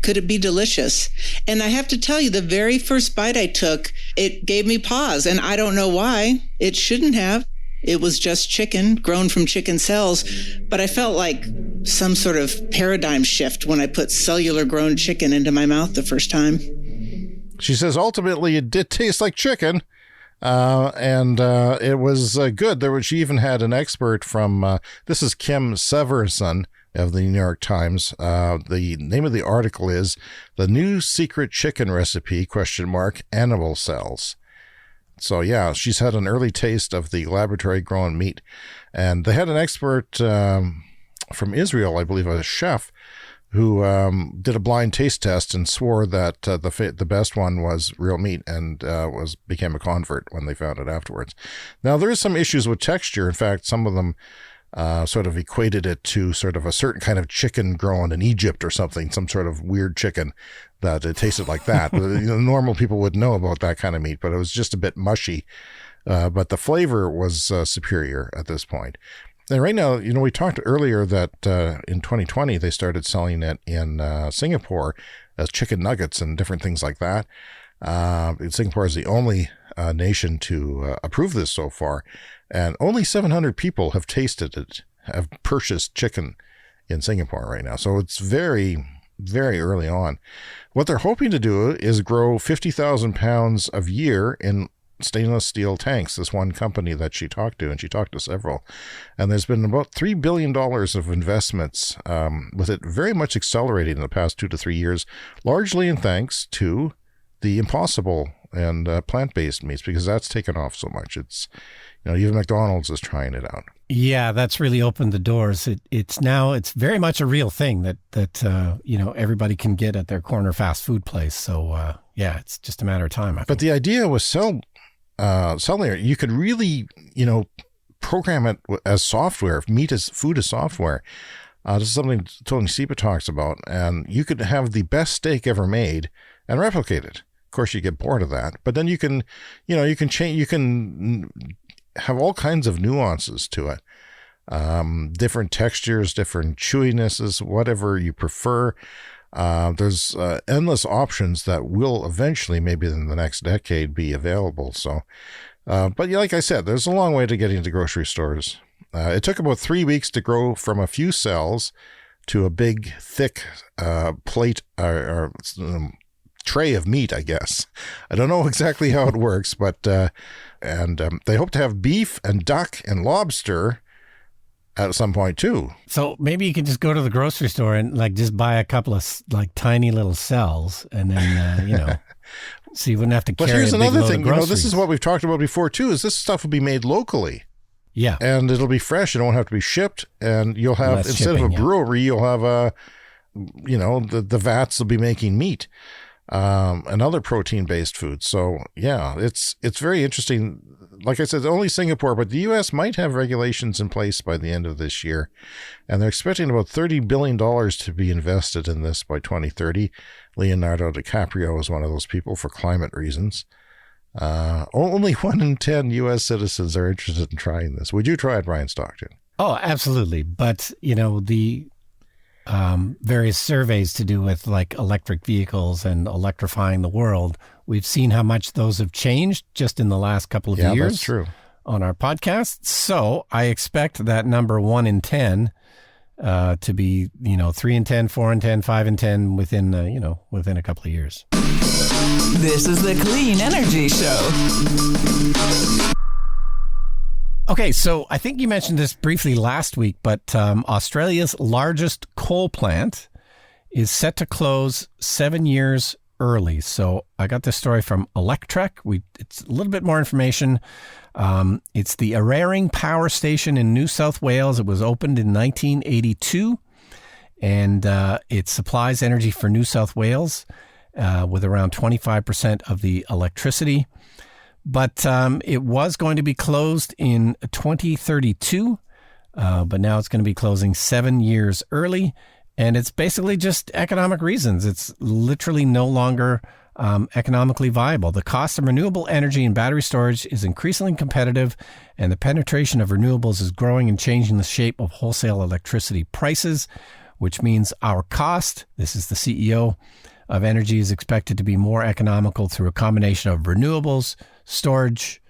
Could it be delicious? And I have to tell you, the very first bite I took, it gave me pause, and I don't know why. It shouldn't have. It was just chicken, grown from chicken cells, but I felt like some sort of paradigm shift when I put cellular grown chicken into my mouth the first time. She says ultimately it did taste like chicken, and it was good. She even had an expert from, this is Kim Severson of the New York Times. The name of the article is "The New Secret Chicken Recipe, ? Animal Cells." So yeah, she's had an early taste of the laboratory-grown meat. And they had an expert from Israel, I believe, a chef, who did a blind taste test and swore that the best one was real meat, and became a convert when they found it afterwards. Now, there is some issues with texture. In fact, some of them sort of equated it to sort of a certain kind of chicken grown in Egypt or something, some sort of weird chicken that it tasted like that. Normal people would know about that kind of meat, but it was just a bit mushy. But the flavor was superior at this point. And right now, we talked earlier that in 2020, they started selling it in Singapore as chicken nuggets and different things like that. Singapore is the only nation to approve this so far. And only 700 people have tasted it, have purchased chicken in Singapore right now. So it's very, very early on. What they're hoping to do is grow 50,000 pounds a year in stainless steel tanks. This one company that she talked to, and she talked to several, and there's been about $3 billion of investments, with it very much accelerating in the past 2 to 3 years, largely in thanks to the Impossible and plant-based meats, because that's taken off so much. It's, even McDonald's is trying it out. Yeah, that's really opened the doors. It's very much a real thing that everybody can get at their corner fast food place. So it's just a matter of time. But the idea was cellular. You could really, program it as software. Food as software. This is something Tony Sipa talks about, and you could have the best steak ever made and replicate it. Of course, you get bored of that, but then you can change. You can have all kinds of nuances to it, different textures, different chewinnesses, whatever you prefer. There's endless options that will eventually, maybe in the next decade, be available. So, but like I said, there's a long way to getting into grocery stores. It took about 3 weeks to grow from a few cells to a big, thick plate or tray of meat, I guess. I don't know exactly how it works, but they hope to have beef and duck and lobster at some point too. So maybe you can just go to the grocery store and just buy a couple of tiny little cells, and then so you wouldn't have to carry. But here's another thing. This is what we've talked about before too. Is this stuff will be made locally? Yeah, and it'll be fresh. It won't have to be shipped, and you'll have instead of a brewery, you'll have the vats will be making meat. And other protein-based foods. So yeah, it's very interesting. Like I said, only Singapore, but the U.S. might have regulations in place by the end of this year, and they're expecting about $30 billion to be invested in this by 2030. Leonardo DiCaprio is one of those people for climate reasons. Only 1 in 10 U.S. citizens are interested in trying this. Would you try it, Brian Stockton? Oh, absolutely. But the various surveys to do with electric vehicles and electrifying the world, we've seen how much those have changed just in the last couple of years. Yeah, that's true. On our podcast. So I expect that number 1 in 10 to be 3 in 10, 4 in 10, 5 in 10 within a couple of years. This is the Clean Energy Show. Okay, so I think you mentioned this briefly last week, but Australia's largest coal plant is set to close 7 years early. So I got this story from Electrek. It's a little bit more information. It's the Eraring Power Station in New South Wales. It was opened in 1982, and it supplies energy for New South Wales with around 25% of the electricity. But it was going to be closed in 2032, but now it's going to be closing 7 years early. And it's basically just economic reasons. It's literally no longer economically viable. The cost of renewable energy and battery storage is increasingly competitive, and the penetration of renewables is growing and changing the shape of wholesale electricity prices, which means our cost, this is the CEO of energy, is expected to be more economical through a combination of renewables, storage,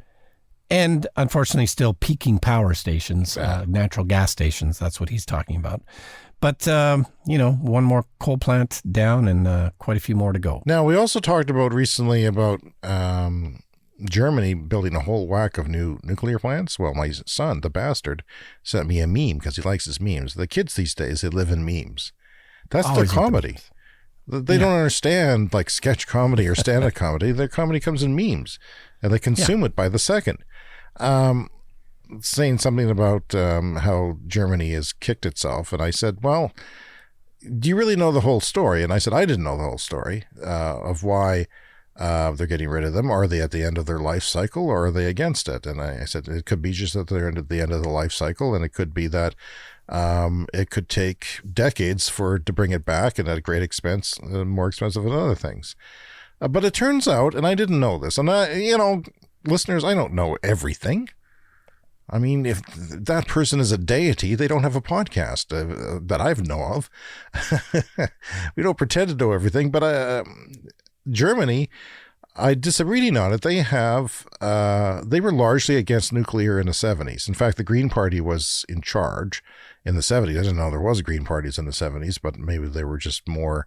and unfortunately still peaking power stations, natural gas stations. That's what he's talking about. But, one more coal plant down and quite a few more to go. Now, we also talked about recently about Germany building a whole whack of new nuclear plants. Well, my son, the bastard, sent me a meme because he likes his memes. The kids these days, they live in memes. That's their comedy. They don't understand sketch comedy or stand-up comedy. Their comedy comes in memes, and they consume it by the second. Saying something about how Germany has kicked itself, and I said, well, do you really know the whole story? And I said, I didn't know the whole story of why they're getting rid of them. Are they at the end of their life cycle, or are they against it? And I said, it could be just that they're at the end of the life cycle, and it could be that it could take decades to bring it back, and at a great expense, more expensive than other things. But it turns out, and I didn't know this, and listeners, I don't know everything. I mean, if that person is a deity, they don't have a podcast that I know of. We don't pretend to know everything, but Germany I did some reading on it. They were largely against nuclear in the 70s. In fact, the Green Party was in charge in the 70s. I didn't know there was Green Parties in the 70s, but maybe they were just more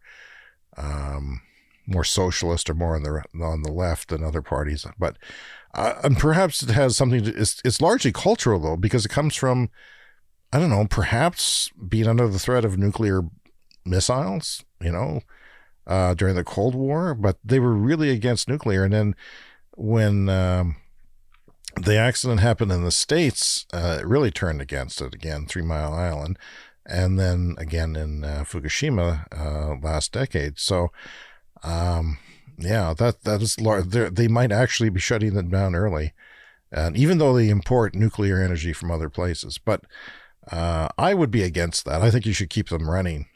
socialist or more on the left than other parties. But and perhaps it has something to, it's largely cultural though, because it comes from, I don't know, perhaps being under the threat of nuclear missiles, during the Cold War, but they were really against nuclear. And then when the accident happened in the States, it really turned against it again, 3 Mile Island, and then again in Fukushima last decade. So, that is large. They might actually be shutting them down early, and even though they import nuclear energy from other places. But I would be against that. I think you should keep them running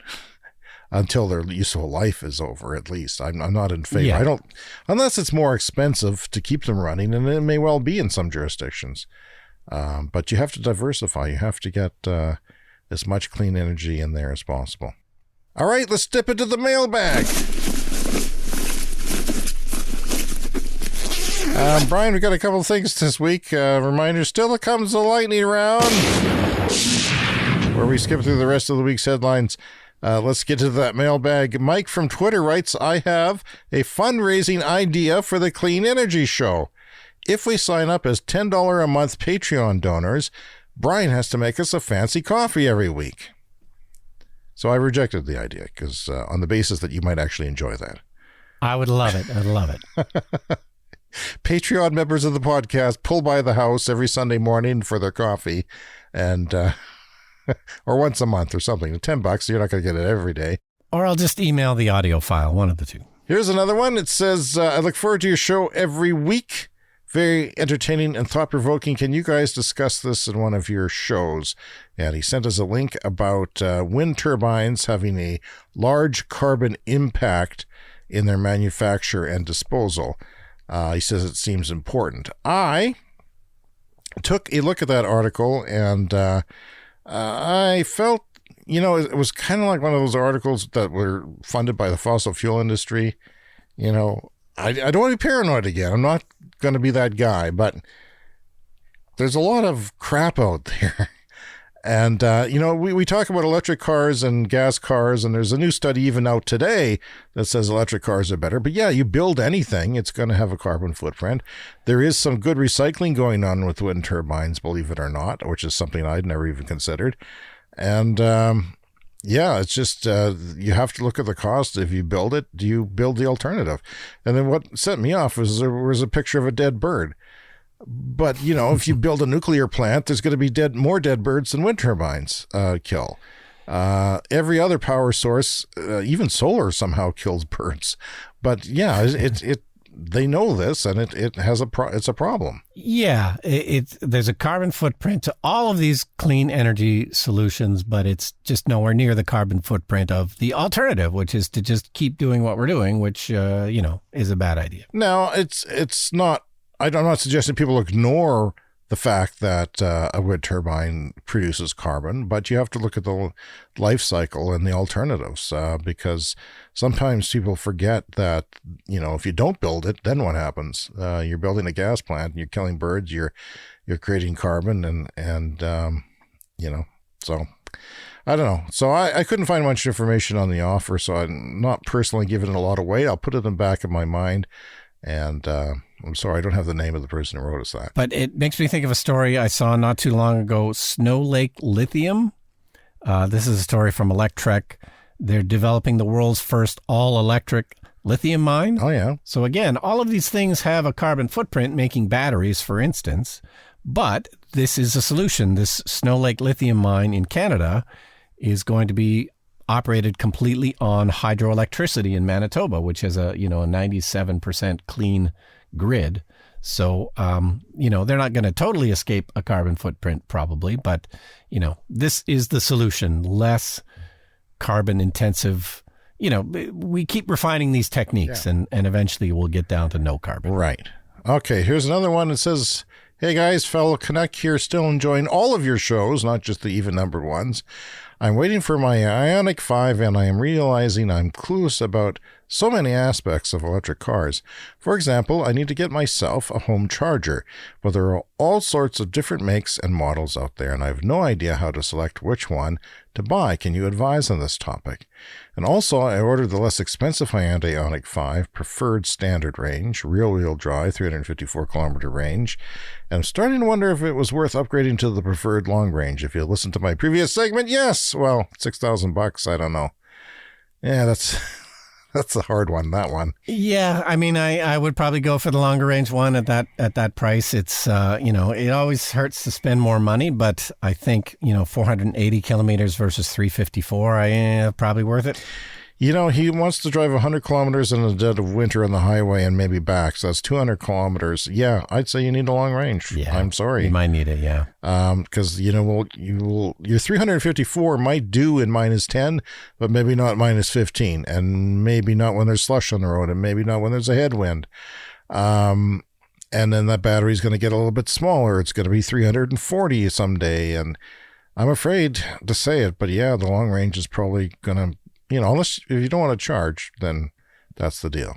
until their useful life is over, at least. I'm not in favor. Yeah. I don't, unless it's more expensive to keep them running, and it may well be in some jurisdictions. But you have to diversify. You have to get as much clean energy in there as possible. All right, let's dip into the mailbag. Brian, we got a couple of things this week. Reminder, still comes the lightning round, where we skip through the rest of the week's headlines. Let's get to that mailbag. Mike from Twitter writes, I have a fundraising idea for the Clean Energy Show. If we sign up as $10 a month Patreon donors, Brian has to make us a fancy coffee every week. So I rejected the idea because on the basis that you might actually enjoy that. I would love it. I'd love it. Patreon members of the podcast pull by the house every Sunday morning for their coffee, and or once a month or something. $10, you're not going to get it every day. Or I'll just email the audio file, one of the two. Here's another one. It says, I look forward to your show every week. Very entertaining and thought-provoking. Can you guys discuss this in one of your shows? And he sent us a link about wind turbines having a large carbon impact in their manufacture and disposal. He says it seems important. I took a look at that article, and I felt, it was kind of like one of those articles that were funded by the fossil fuel industry. I don't want to be paranoid again. I'm not going to be that guy, but there's a lot of crap out there. And, we talk about electric cars and gas cars, and there's a new study even out today that says electric cars are better. But yeah, you build anything, it's going to have a carbon footprint. There is some good recycling going on with wind turbines, believe it or not, which is something I'd never even considered. And, it's just, you have to look at the cost. If you build it, do you build the alternative? And then what set me off was there was a picture of a dead bird. But, if you build a nuclear plant, there's going to be more dead birds than wind turbines kill. Every other power source, even solar, somehow kills birds. But yeah, they know this, and it has it's a problem. Yeah, there's a carbon footprint to all of these clean energy solutions, but it's just nowhere near the carbon footprint of the alternative, which is to just keep doing what we're doing, which is a bad idea. No, it's not. I'm not suggesting people ignore the fact that a wind turbine produces carbon, but you have to look at the life cycle and the alternatives because sometimes people forget that, if you don't build it, then what happens? You're building a gas plant, and you're killing birds, you're creating carbon, and so I don't know. So I couldn't find much information on the offer, so I'm not personally giving it a lot of weight. I'll put it in the back of my mind. And I'm sorry, I don't have the name of the person who wrote us that. But it makes me think of a story I saw not too long ago, Snow Lake Lithium. This is a story from Electrek. They're developing the world's first all-electric lithium mine. Oh, yeah. So again, all of these things have a carbon footprint, making batteries, for instance. But this is a solution. This Snow Lake Lithium mine in Canada is going to be operated completely on hydroelectricity in Manitoba, which has a 97% clean grid. So, they're not going to totally escape a carbon footprint probably, but, this is the solution. Less carbon intensive. We keep refining these techniques and eventually we'll get down to no carbon. Right. Okay. Here's another one that says, hey guys, fellow Canuck here, still enjoying all of your shows, not just the even numbered ones. I'm waiting for my Ioniq 5 and I am realizing I'm clueless about so many aspects of electric cars. For example, I need to get myself a home charger, but there are all sorts of different makes and models out there, and I have no idea how to select which one to buy. Can you advise on this topic? And also, I ordered the less expensive Hyundai Ioniq 5, preferred standard range, rear-wheel drive, 354-kilometer range, and I'm starting to wonder if it was worth upgrading to the preferred long range. If you listen to my previous segment, yes. Well, $6,000, I don't know. Yeah, that's a hard one, that one. Yeah, I mean, I would probably go for the longer range one at that price. It's, it always hurts to spend more money, but I think, 480 kilometers versus 354, probably worth it. He wants to drive 100 kilometers in the dead of winter on the highway and maybe back. So that's 200 kilometers. Yeah, I'd say you need a long range. Yeah, I'm sorry. You might need it, yeah. Because, your 354 might do in -10, but maybe not -15, and maybe not when there's slush on the road, and maybe not when there's a headwind. And then that battery's going to get a little bit smaller. It's going to be 340 someday. And I'm afraid to say it, but yeah, the long range is probably going to, unless if you don't want to charge, then that's the deal.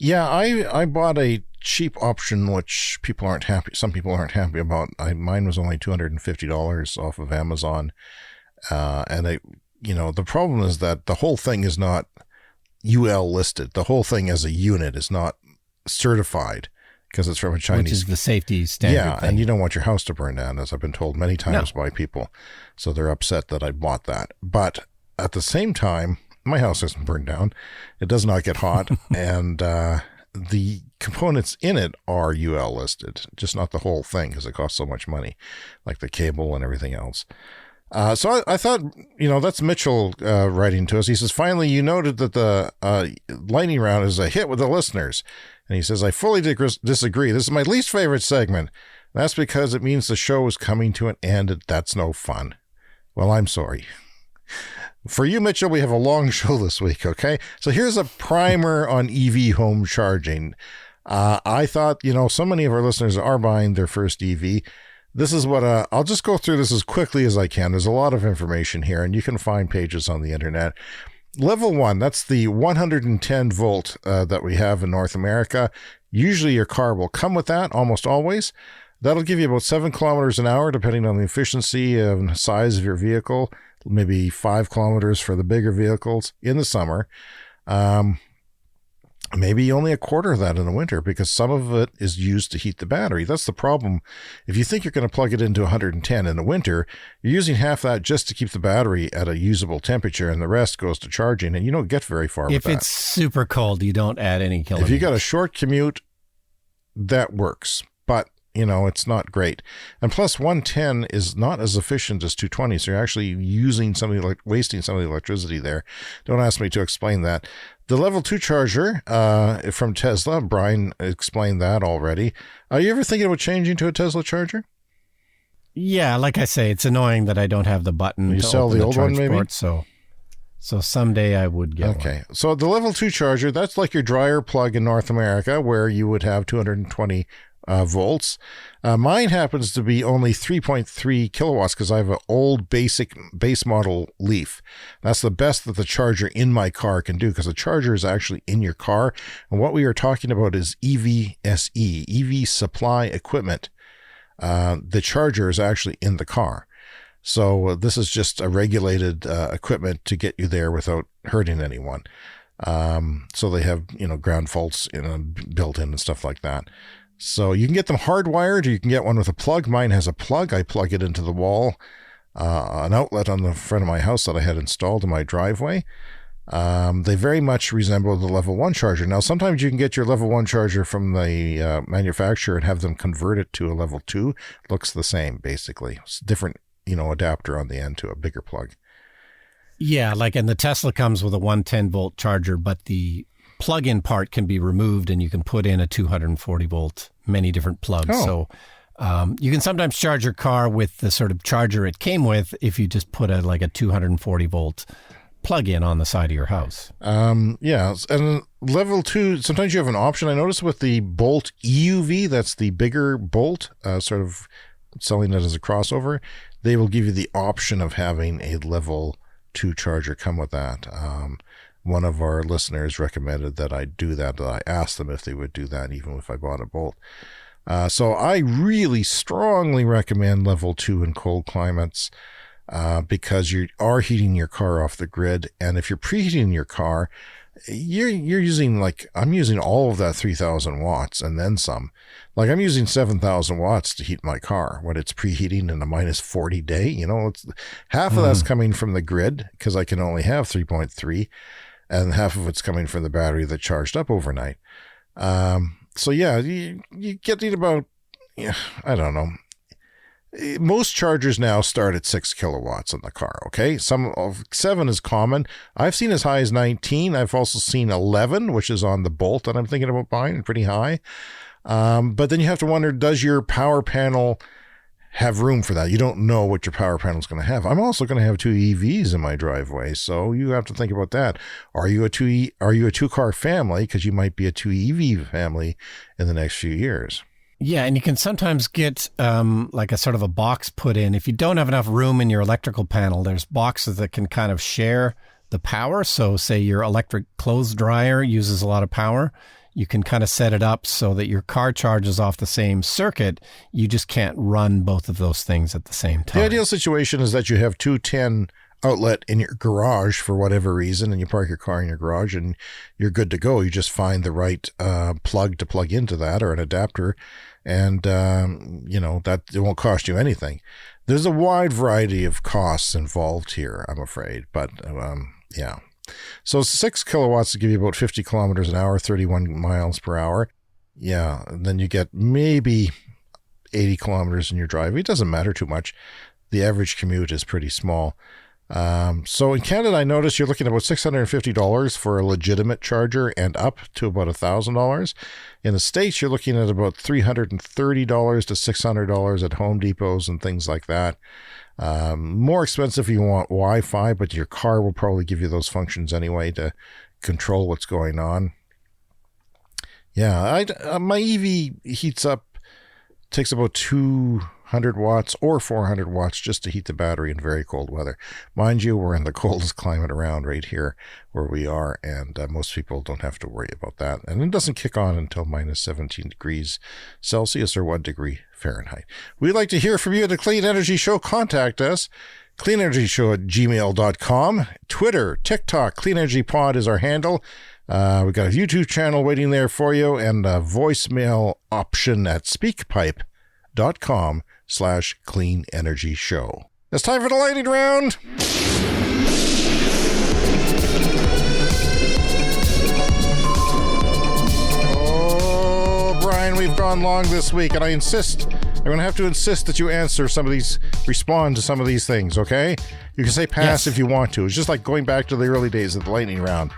Yeah, I bought a cheap option, which some people aren't happy about. Mine was only $250 off of Amazon. And the problem is that the whole thing is not UL listed. The whole thing as a unit is not certified because it's from a Chinese. Which is the safety standard thing. And you don't want your house to burn down, as I've been told many times by people. So they're upset that I bought that. But at the same time, my house isn't burned down. It does not get hot. And the components in it are UL listed, just not the whole thing because it costs so much money, like the cable and everything else. So I thought, that's Mitchell writing to us. He says, finally, you noted that the lightning round is a hit with the listeners. And he says, I fully disagree. This is my least favorite segment. That's because it means the show is coming to an end, and that's no fun. Well, I'm sorry. For you, Mitchell, we have a long show this week, okay? So here's a primer on EV home charging. I thought, so many of our listeners are buying their first EV. This is what I'll just go through this as quickly as I can. There's a lot of information here, and you can find pages on the internet. Level 1, that's the 110 volt that we have in North America. Usually your car will come with that, almost always. That'll give you about 7 kilometers an hour, depending on the efficiency and size of your vehicle. Maybe 5 kilometers for the bigger vehicles in the summer. Maybe only a quarter of that in the winter because some of it is used to heat the battery. That's the problem. If you think you're going to plug it into 110 in the winter, you're using half that just to keep the battery at a usable temperature, and the rest goes to charging, and you don't get very far with that. If it's super cold, you don't add any kilometers. If you got a short commute, that works. But it's not great. And plus 110 is not as efficient as 220. So you're actually wasting some of the electricity there. Don't ask me to explain that. The level 2 charger from Tesla, Brian explained that already. Are you ever thinking about changing to a Tesla charger? Yeah, like I say, it's annoying that I don't have the button. You sell the old one, maybe? Port, so someday I would get one. Okay. So the level 2 charger, that's like your dryer plug in North America, where you would have 220 volts. Mine happens to be only 3.3 kilowatts because I have an old base model Leaf. That's the best that the charger in my car can do because the charger is actually in your car. And what we are talking about is EVSE, EV supply equipment. The charger is actually in the car. So this is just a regulated equipment to get you there without hurting anyone. So they have, ground faults built in and stuff like that. So you can get them hardwired or you can get one with a plug. Mine has a plug. I plug it into the wall. an outlet on the front of my house that I had installed in my driveway. They very much resemble the level 1 charger. Now, sometimes you can get your level 1 charger from the manufacturer and have them convert it to a level 2. Looks the same, basically. It's different, adapter on the end to a bigger plug. Yeah, and the Tesla comes with a 110-volt charger, but the plug-in part can be removed and you can put in a 240-volt, many different plugs. Oh. So you can sometimes charge your car with the sort of charger it came with if you just put a 240-volt plug-in on the side of your house. Yeah, and level 2, sometimes you have an option. I noticed with the Bolt EUV, that's the bigger Bolt, sort of selling it as a crossover, they will give you the option of having a level 2 charger come with that. One of our listeners recommended that I do that. I asked them if they would do that even if I bought a Bolt. So I really strongly recommend level 2 in cold climates because you are heating your car off the grid. And if you're preheating your car, you're using I'm using all of that 3,000 watts and then some. I'm using 7,000 watts to heat my car when it's preheating in a minus 40 day. It's half of that's coming from the grid because I can only have 3.3, and half of it's coming from the battery that charged up overnight. So yeah, you get about, I don't know. Most chargers now start at 6 kilowatts in the car, okay? Some of 7 is common. I've seen as high as 19. I've also seen 11, which is on the Bolt that I'm thinking about buying, pretty high. But then you have to wonder, does your power panel have room for that? You don't know what your power panel is going to have. I'm also going to have 2 EVs in my driveway, so you have to think about that. Are you a 2-car family? Because you might be a 2 EV family in the next few years. Yeah, and you can sometimes get a sort of a box put in. If you don't have enough room in your electrical panel, there's boxes that can kind of share the power. So say your electric clothes dryer uses a lot of power. You can kind of set it up so that your car charges off the same circuit. You just can't run both of those things at the same time. The ideal situation is that you have 210 outlet in your garage for whatever reason, and you park your car in your garage and you're good to go. You just find the right plug to plug into that or an adapter, and that it won't cost you anything. There's a wide variety of costs involved here, I'm afraid, but yeah. So 6 kilowatts will give you about 50 kilometers an hour, 31 miles per hour. Yeah, and then you get maybe 80 kilometers in your drive. It doesn't matter too much. The average commute is pretty small. So in Canada, I noticed you're looking at about $650 for a legitimate charger and up to about $1,000. In the States, you're looking at about $330 to $600 at Home Depots and things like that. More expensive if you want Wi-Fi, but your car will probably give you those functions anyway to control what's going on. Yeah, my EV heats up, takes about 200 watts or 400 watts just to heat the battery in very cold weather. Mind you, we're in the coldest climate around right here where we are, and most people don't have to worry about that. And it doesn't kick on until minus 17 degrees Celsius or 1 degree Fahrenheit. We'd like to hear from you at the Clean Energy Show. Contact us, cleanenergyshow@gmail.com. Twitter, TikTok, Clean Energy Pod is our handle. We've got a YouTube channel waiting there for you and a voicemail option at speakpipe.com/Clean Energy Show. It's time for the lightning round. Oh, Brian, we've gone long this week, and I'm going to have to insist that you respond to some of these things, okay? You can say pass if you want to. It's just like going back to the early days of the lightning round.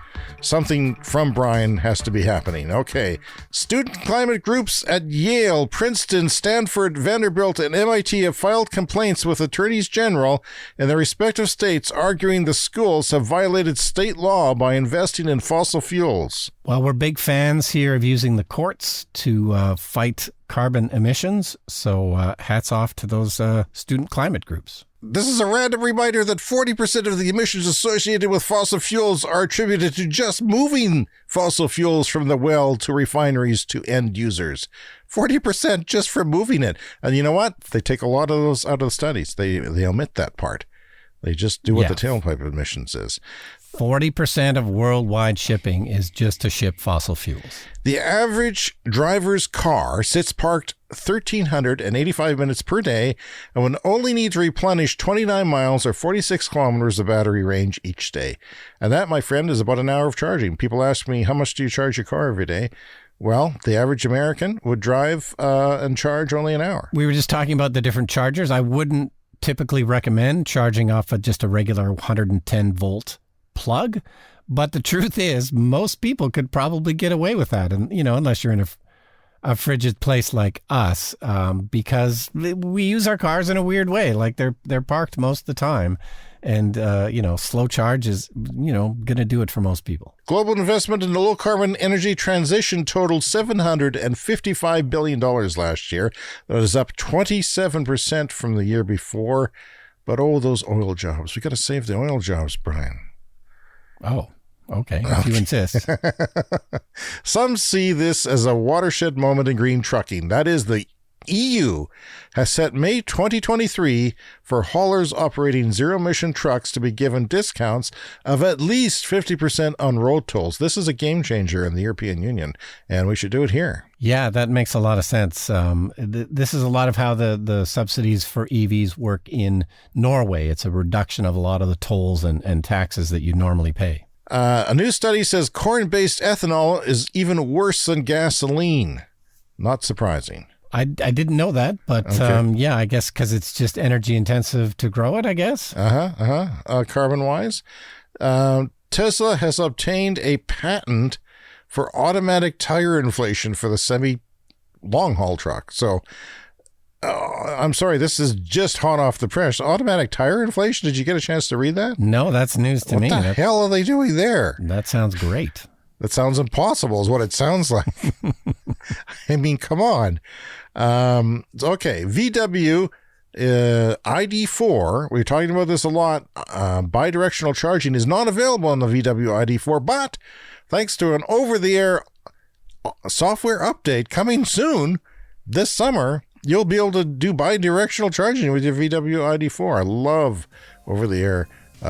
Something from Brian has to be happening. Okay. Student climate groups at Yale, Princeton, Stanford, Vanderbilt, and MIT have filed complaints with attorneys general in their respective states, arguing the schools have violated state law by investing in fossil fuels. Well, we're big fans here of using the courts to fight carbon emissions. So hats off to those student climate groups. This is a random reminder that 40% of the emissions associated with fossil fuels are attributed to just moving fossil fuels from the well to refineries to end users. 40% just for moving it. And you know what? They take a lot of those out of the studies. They omit that part. They just do what the Yes. tailpipe emissions is. 40% of worldwide shipping is just to ship fossil fuels. The average driver's car sits parked 1,385 minutes per day and would only need to replenish 29 miles or 46 kilometers of battery range each day. And that, my friend, is about an hour of charging. People ask me, how much do you charge your car every day? Well, the average American would drive and charge only an hour. We were just talking about the different chargers. I wouldn't typically recommend charging off of just a regular 110 volt plug, but the truth is most people could probably get away with that, and unless you're in a frigid place like us, because we use our cars in a weird way, like they're parked most of the time, and slow charge is gonna do it for most people. Global investment in the low carbon energy transition totaled $755 billion last year. That is up 27% from the year before. But those oil jobs, we got to save the oil jobs, Brian. Oh, okay. If you insist. Some see this as a watershed moment in green trucking. That is, the EU has set May 2023 for haulers operating zero-emission trucks to be given discounts of at least 50% on road tolls. This is a game changer in the European Union, and we should do it here. Yeah, that makes a lot of sense. This is a lot of how the subsidies for EVs work in Norway. It's a reduction of a lot of the tolls and taxes that you normally pay. A new study says corn-based ethanol is even worse than gasoline. Not surprising. I didn't know that, but Okay. I guess because it's just energy intensive to grow it, I guess. Carbon-wise. Tesla has obtained a patent for automatic tire inflation for the semi-long-haul truck. So, I'm sorry, this is just hot off the press. Automatic tire inflation? Did you get a chance to read that? No, that's news to me. What the hell are they doing there? That sounds great. That sounds impossible is what it sounds like. I mean, come on. Okay, VW ID4, we're talking about this a lot. Bidirectional charging is not available on the VW ID4, but thanks to an over-the-air software update coming soon this summer, you'll be able to do bidirectional charging with your VW ID4. I love over-the-air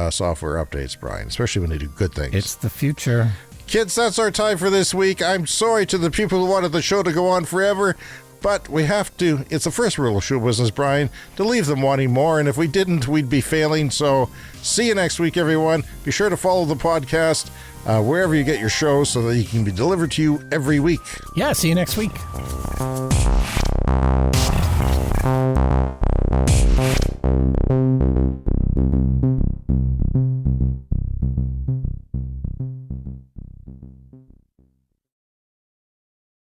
software updates, Brian, especially when they do good things. It's the future. Kids, that's our time for this week. I'm sorry to the people who wanted the show to go on forever, but we have to. It's the first rule of show business, Brian, to leave them wanting more, and if we didn't, we'd be failing. So see you next week, everyone. Be sure to follow the podcast wherever you get your shows so that you can be delivered to you every week. Yeah, see you next week.